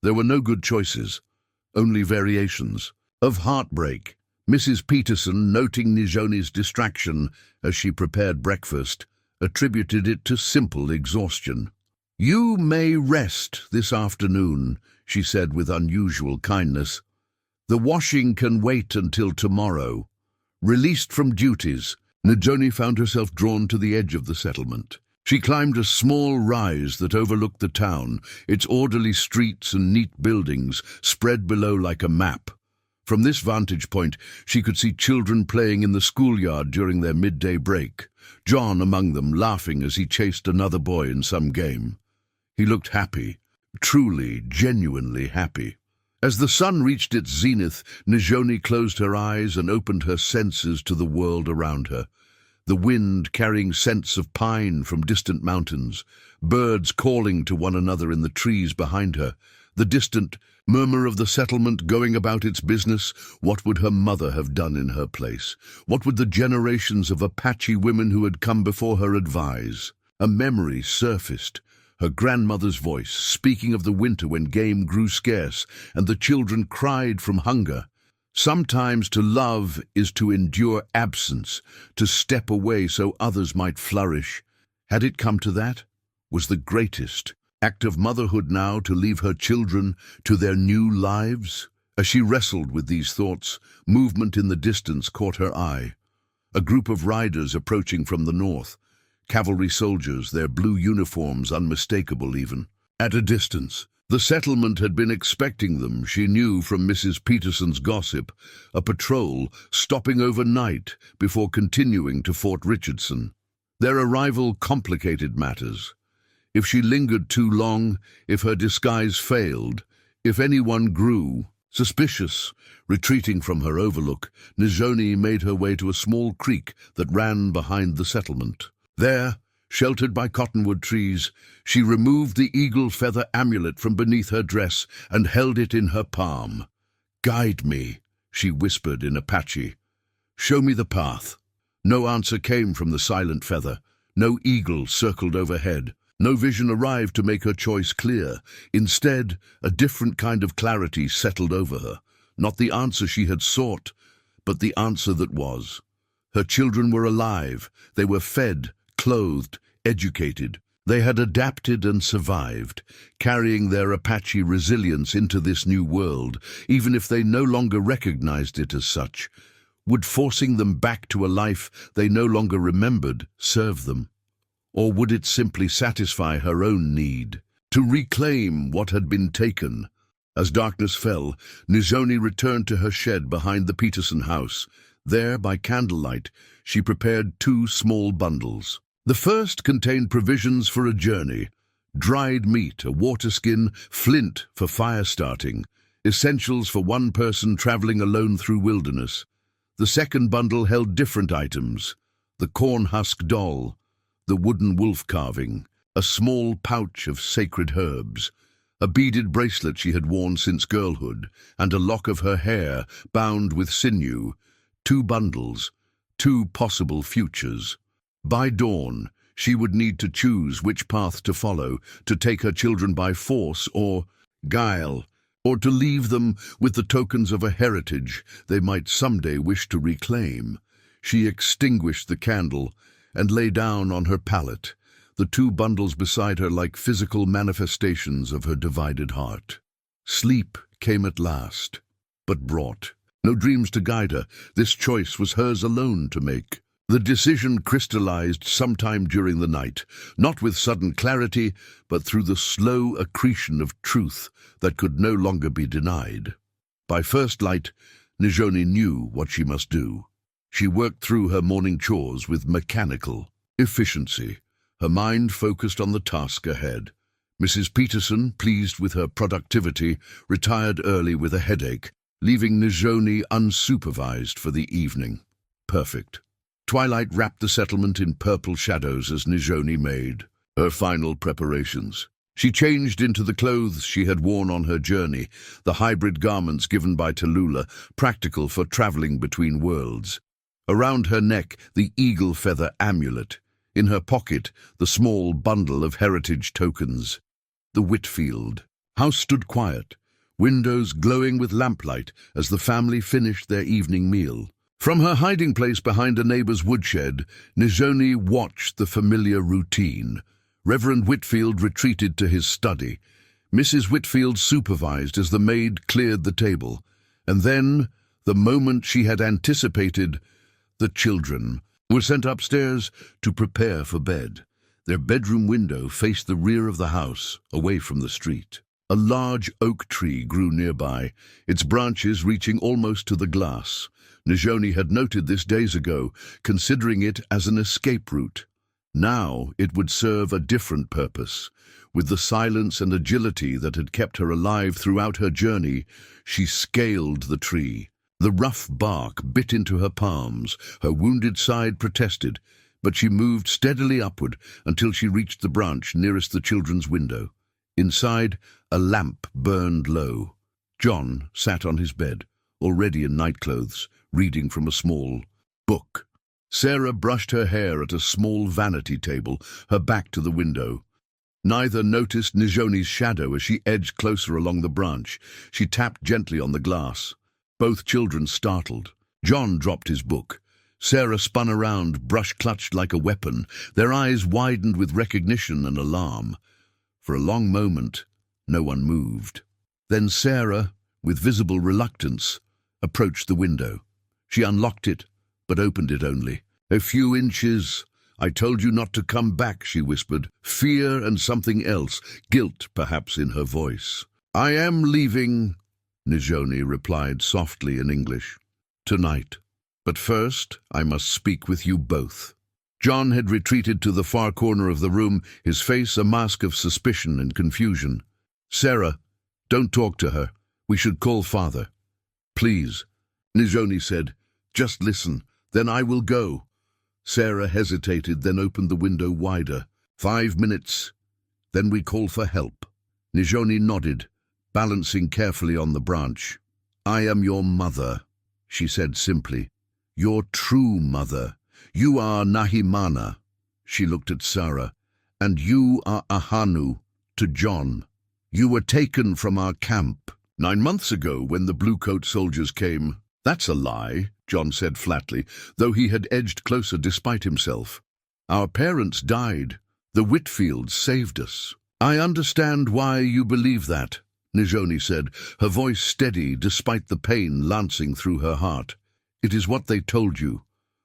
There were no good choices, only variations. Of heartbreak, Mrs. Peterson, noting Nizhoni's distraction as she prepared breakfast, attributed it to simple exhaustion. "You may rest this afternoon," she said with unusual kindness. "The washing can wait until tomorrow." Released from duties, Nizhoni found herself drawn to the edge of the settlement. She climbed a small rise that overlooked the town, its orderly streets and neat buildings spread below like a map. From this vantage point, she could see children playing in the schoolyard during their midday break, John among them laughing as he chased another boy in some game. He looked happy, truly, genuinely happy. As the sun reached its zenith, Nizhoni closed her eyes and opened her senses to the world around her. The wind carrying scents of pine from distant mountains, birds calling to one another in the trees behind her, the distant murmur of the settlement going about its business. What would her mother have done in her place? What would the generations of Apache women who had come before her advise? A memory surfaced. Her grandmother's voice, speaking of the winter when game grew scarce and the children cried from hunger. Sometimes to love is to endure absence, to step away so others might flourish. Had it come to that? Was the greatest act of motherhood now to leave her children to their new lives? As she wrestled with these thoughts, movement in the distance caught her eye. A group of riders approaching from the north. Cavalry soldiers, their blue uniforms unmistakable even. At a distance, the settlement had been expecting them, she knew from Mrs. Peterson's gossip, a patrol stopping overnight before continuing to Fort Richardson. Their arrival complicated matters. If she lingered too long, if her disguise failed, if anyone grew suspicious, retreating from her overlook, Nizhoni made her way to a small creek that ran behind the settlement. There, sheltered by cottonwood trees, she removed the eagle feather amulet from beneath her dress and held it in her palm. "Guide me," she whispered in Apache. "Show me the path." No answer came from the silent feather. No eagle circled overhead. No vision arrived to make her choice clear. Instead, a different kind of clarity settled over her. Not the answer she had sought, but the answer that was. Her children were alive. They were fed, clothed, educated. They had adapted and survived, carrying their Apache resilience into this new world, even if they no longer recognized it as such. Would forcing them back to a life they no longer remembered serve them? Or would it simply satisfy her own need to reclaim what had been taken? As darkness fell, Nizhoni returned to her shed behind the Peterson house. There, by candlelight, she prepared 2 small bundles. The first contained provisions for a journey, dried meat, a water skin, flint for fire starting, essentials for one person traveling alone through wilderness. The second bundle held different items: the corn husk doll, the wooden wolf carving, a small pouch of sacred herbs, a beaded bracelet she had worn since girlhood, and a lock of her hair bound with sinew. 2 bundles, 2 possible futures. By dawn, She would need to choose which path to follow, to take her children by force or guile, or to leave them with the tokens of a heritage they might someday wish to reclaim. She extinguished the candle and lay down on her pallet, the two bundles beside her like physical manifestations of her divided heart. Sleep came at last, but brought no dreams to guide her. This choice was hers alone to make. The decision crystallized sometime during the night, not with sudden clarity, but through the slow accretion of truth that could no longer be denied. By first light, Nizhoni knew what she must do. She worked through her morning chores with mechanical efficiency, her mind focused on the task ahead. Mrs. Peterson, pleased with her productivity, retired early with a headache, leaving Nizhoni unsupervised for the evening. Perfect. Twilight wrapped the settlement in purple shadows as Nizhoni made her final preparations. She changed into the clothes she had worn on her journey, the hybrid garments given by Tallulah, practical for traveling between worlds. Around her neck, the eagle feather amulet. In her pocket, the small bundle of heritage tokens. The Whitfield house stood quiet, windows glowing with lamplight as the family finished their evening meal. From her hiding place behind a neighbor's woodshed, Nizhoni watched the familiar routine. Reverend Whitfield retreated to his study. Mrs. Whitfield supervised as the maid cleared the table. And then, the moment she had anticipated, the children were sent upstairs to prepare for bed. Their bedroom window faced the rear of the house, away from the street. A large oak tree grew nearby, its branches reaching almost to the glass. Nizhoni had noted this days ago, considering it as an escape route. Now it would serve a different purpose. With the silence and agility that had kept her alive throughout her journey, she scaled the tree. The rough bark bit into her palms, her wounded side protested, but she moved steadily upward until she reached the branch nearest the children's window. Inside, a lamp burned low. John sat on his bed, already in nightclothes, reading from a small book. Sarah brushed her hair at a small vanity table, her back to the window. Neither noticed Nizhoni's shadow as she edged closer along the branch. She tapped gently on the glass. Both children startled. John dropped his book. Sarah spun around, brush clutched like a weapon. Their eyes widened with recognition and alarm. For a long moment, no one moved. Then Sarah, with visible reluctance, approached the window. She unlocked it, but opened it only. "A few inches. I told you not to come back," she whispered. Fear and something else, guilt perhaps in her voice. "I am leaving," Nizhoni replied softly in English. "Tonight. But first, I must speak with you both." John had retreated to the far corner of the room, his face a mask of suspicion and confusion. "Sarah, don't talk to her. We should call Father." "Please," Nizhoni said. "Just listen, then I will go." Sarah hesitated, then opened the window wider. 5 minutes, then we call for help." Nizhoni nodded, balancing carefully on the branch. "I am your mother," she said simply. "Your true mother. You are Nahimana." She looked at Sarah. "And you are Ahanu," to John. "You were taken from our camp 9 months ago when the blue-coat soldiers came." "That's a lie," John said flatly, though he had edged closer despite himself. "Our parents died. The Whitfields saved us." "I understand why you believe that," Nizhoni said, her voice steady despite the pain lancing through her heart. "It is what they told you,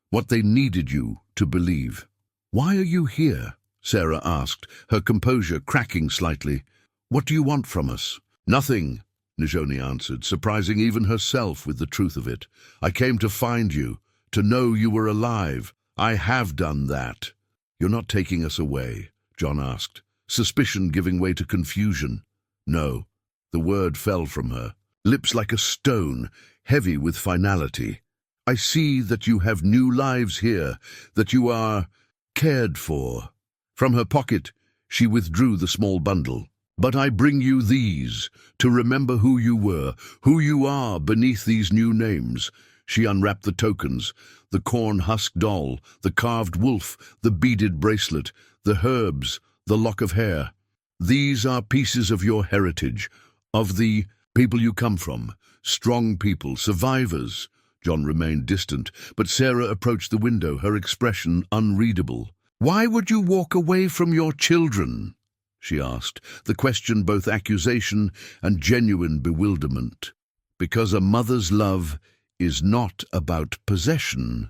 what they needed you to believe." "Why are you here?" Sarah asked, her composure cracking slightly. "What do you want from us?" "Nothing," Nizhoni answered, surprising even herself with the truth of it. "I came to find you, to know you were alive. I have done that." "You're not taking us away?" John asked, suspicion giving way to confusion. "No." The word fell from her, lips like a stone, heavy with finality. "I see that you have new lives here, that you are cared for." From her pocket, she withdrew the small bundle. "But I bring you these, to remember who you were, who you are beneath these new names. She unwrapped the tokens, the corn-husk doll, the carved wolf, the beaded bracelet, the herbs, the lock of hair. These are pieces of your heritage, of the people you come from, strong people, survivors. John remained distant, but Sarah approached the window, her expression unreadable. "Why would you walk away from your children?" she asked, the question both accusation and genuine bewilderment. "Because a mother's love is not about possession,"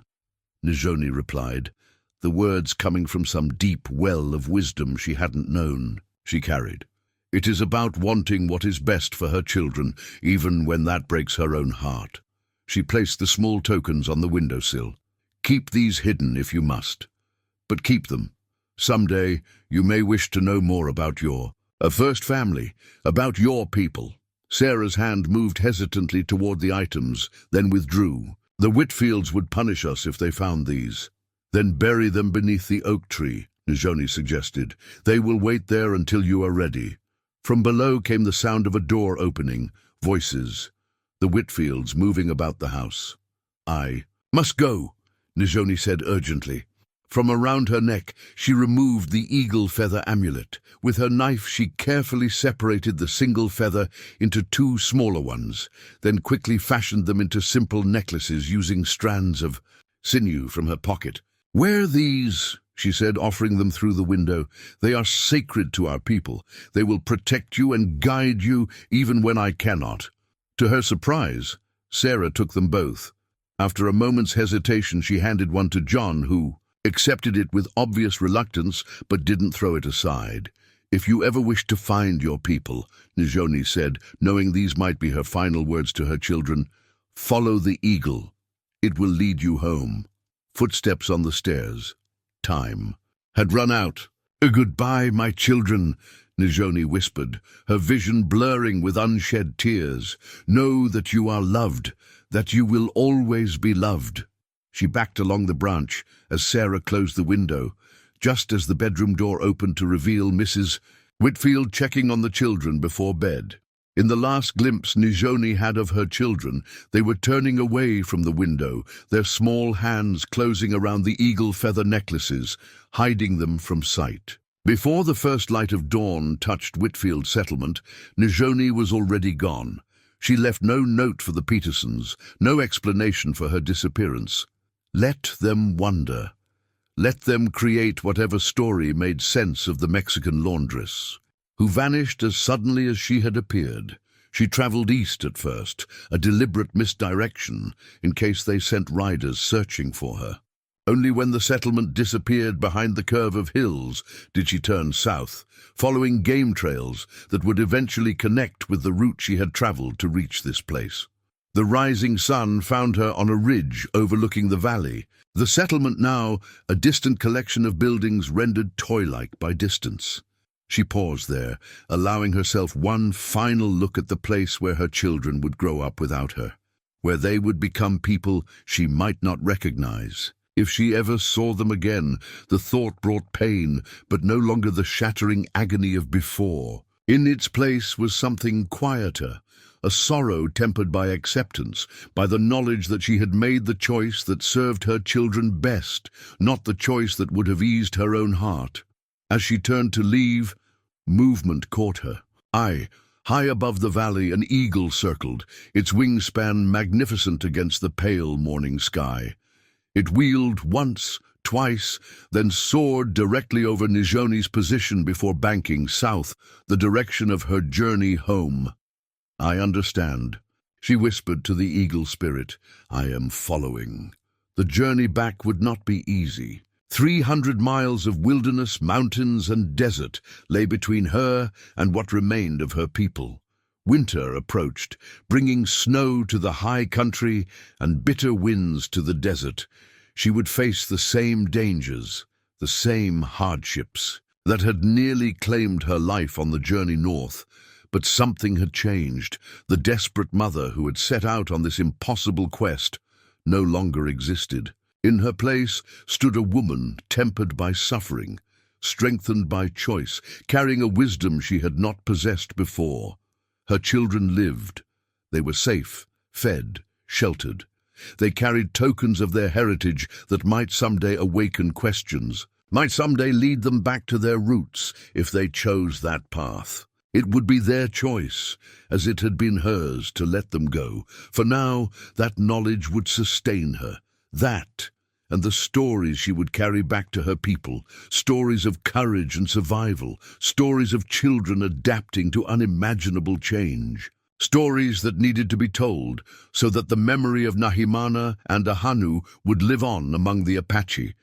Nizhoni replied, the words coming from some deep well of wisdom she hadn't known she carried. "It is about wanting what is best for her children, even when that breaks her own heart." She placed the small tokens on the windowsill. "Keep these hidden if you must, but keep them. Someday you may wish to know more about your first family, about your people." Sarah's hand moved hesitantly toward the items, then withdrew. "The Whitfields would punish us if they found these." "Then bury them beneath the oak tree," Nizhoni suggested. "They will wait there until you are ready." From below came the sound of a door opening, voices, the Whitfields moving about the house. "I must go," Nizhoni said urgently. From around her neck, she removed the eagle feather amulet. With her knife, she carefully separated the single feather into two smaller ones, then quickly fashioned them into simple necklaces using strands of sinew from her pocket. "Wear these," she said, offering them through the window. "They are sacred to our people. They will protect you and guide you even when I cannot." To her surprise, Sarah took them both. After a moment's hesitation, she handed one to John, who accepted it with obvious reluctance but didn't throw it aside. "If you ever wish to find your people," Nizhoni said, knowing these might be her final words to her children, "follow the eagle. It will lead you home." Footsteps on the stairs. Time had run out. "Goodbye, my children," Nizhoni whispered, her vision blurring with unshed tears. "Know that you are loved, that you will always be loved." She backed along the branch as Sarah closed the window, just as the bedroom door opened to reveal Mrs. Whitfield checking on the children before bed. In the last glimpse Nizhoni had of her children, they were turning away from the window, their small hands closing around the eagle feather necklaces, hiding them from sight. Before the first light of dawn touched Whitfield settlement, Nizhoni was already gone. She left no note for the Petersons, no explanation for her disappearance. Let them wonder. Let them create whatever story made sense of the Mexican laundress, who vanished as suddenly as she had appeared. She traveled east at first, a deliberate misdirection, in case they sent riders searching for her. Only when the settlement disappeared behind the curve of hills did she turn south, following game trails that would eventually connect with the route she had traveled to reach this place. The rising sun found her on a ridge overlooking the valley, the settlement now a distant collection of buildings rendered toy-like by distance. She paused there, allowing herself one final look at the place where her children would grow up without her, where they would become people she might not recognize. If she ever saw them again, the thought brought pain, but no longer the shattering agony of before. In its place was something quieter, a sorrow tempered by acceptance, by the knowledge that she had made the choice that served her children best, not the choice that would have eased her own heart. As she turned to leave, movement caught her. High above the valley, an eagle circled, its wingspan magnificent against the pale morning sky. It wheeled once, twice, then soared directly over Nizhoni's position before banking south, the direction of her journey home. "I understand," she whispered to the eagle spirit. "I am following." The journey back would not be easy. 300 miles of wilderness, mountains, and desert lay between her and what remained of her people. Winter approached, bringing snow to the high country and bitter winds to the desert. She would face the same dangers, the same hardships that had nearly claimed her life on the journey north. But something had changed. The desperate mother who had set out on this impossible quest no longer existed. In her place stood a woman tempered by suffering, strengthened by choice, carrying a wisdom she had not possessed before. Her children lived. They were safe, fed, sheltered. They carried tokens of their heritage that might someday awaken questions, might someday lead them back to their roots if they chose that path. It would be their choice, as it had been hers to let them go. For now, that knowledge would sustain her. That, and the stories she would carry back to her people, stories of courage and survival, stories of children adapting to unimaginable change. Stories that needed to be told so that the memory of Nahimana and Ahanu would live on among the Apache,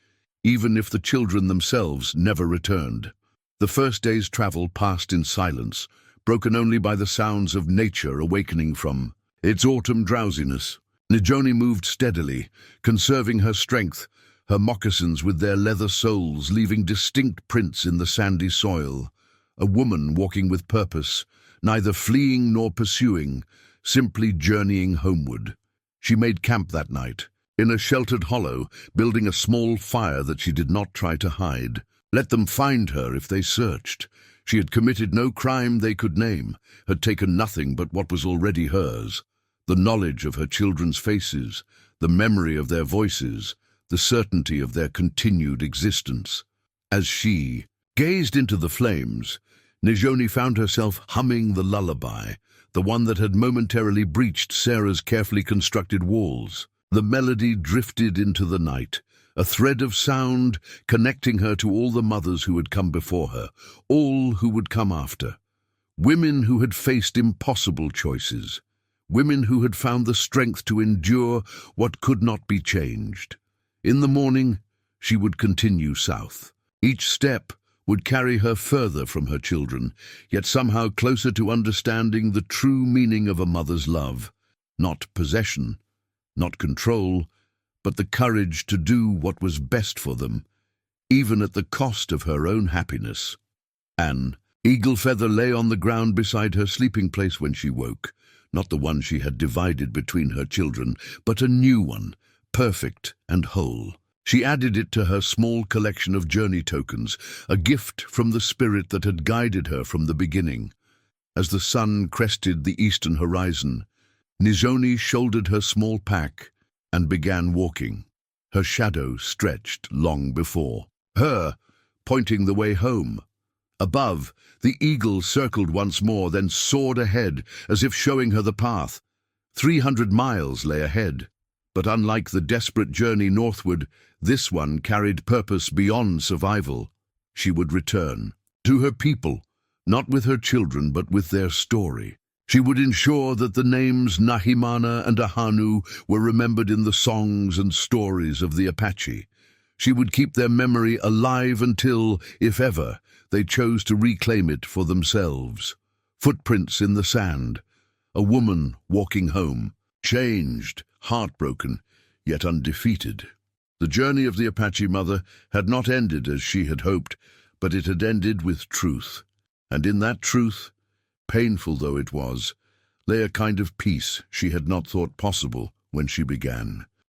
even if the children themselves never returned. The first day's travel passed in silence, broken only by the sounds of nature awakening from its autumn drowsiness. Nizhoni moved steadily, conserving her strength, her moccasins with their leather soles leaving distinct prints in the sandy soil. A woman walking with purpose, neither fleeing nor pursuing, simply journeying homeward. She made camp that night, in a sheltered hollow, building a small fire that she did not try to hide. Let them find her if they searched. She had committed no crime they could name, had taken nothing but what was already hers. The knowledge of her children's faces, the memory of their voices, the certainty of their continued existence. As she gazed into the flames, Nizhoni found herself humming the lullaby, the one that had momentarily breached Sarah's carefully constructed walls. The melody drifted into the night, a thread of sound connecting her to all the mothers who had come before her, all who would come after. Women who had faced impossible choices, women who had found the strength to endure what could not be changed. In the morning, she would continue south. Each step would carry her further from her children, yet somehow closer to understanding the true meaning of a mother's love. Not possession, not control, but the courage to do what was best for them, even at the cost of her own happiness. An eagle feather lay on the ground beside her sleeping place when she woke, not the one she had divided between her children, but a new one, perfect and whole. She added it to her small collection of journey tokens, a gift from the spirit that had guided her from the beginning. As the sun crested the eastern horizon, Nizhoni shouldered her small pack and began walking. Her shadow stretched long before her, pointing the way home. Above, the eagle circled once more, then soared ahead, as if showing her the path. 300 miles lay ahead. But unlike the desperate journey northward, this one carried purpose beyond survival. She would return to her people, not with her children, but with their story. She would ensure that the names Nahimana and Ahanu were remembered in the songs and stories of the Apache. She would keep their memory alive until, if ever, they chose to reclaim it for themselves. Footprints in the sand, a woman walking home, changed, heartbroken, yet undefeated. The journey of the Apache mother had not ended as she had hoped, but it had ended with truth. And in that truth, painful though it was, lay a kind of peace she had not thought possible when she began.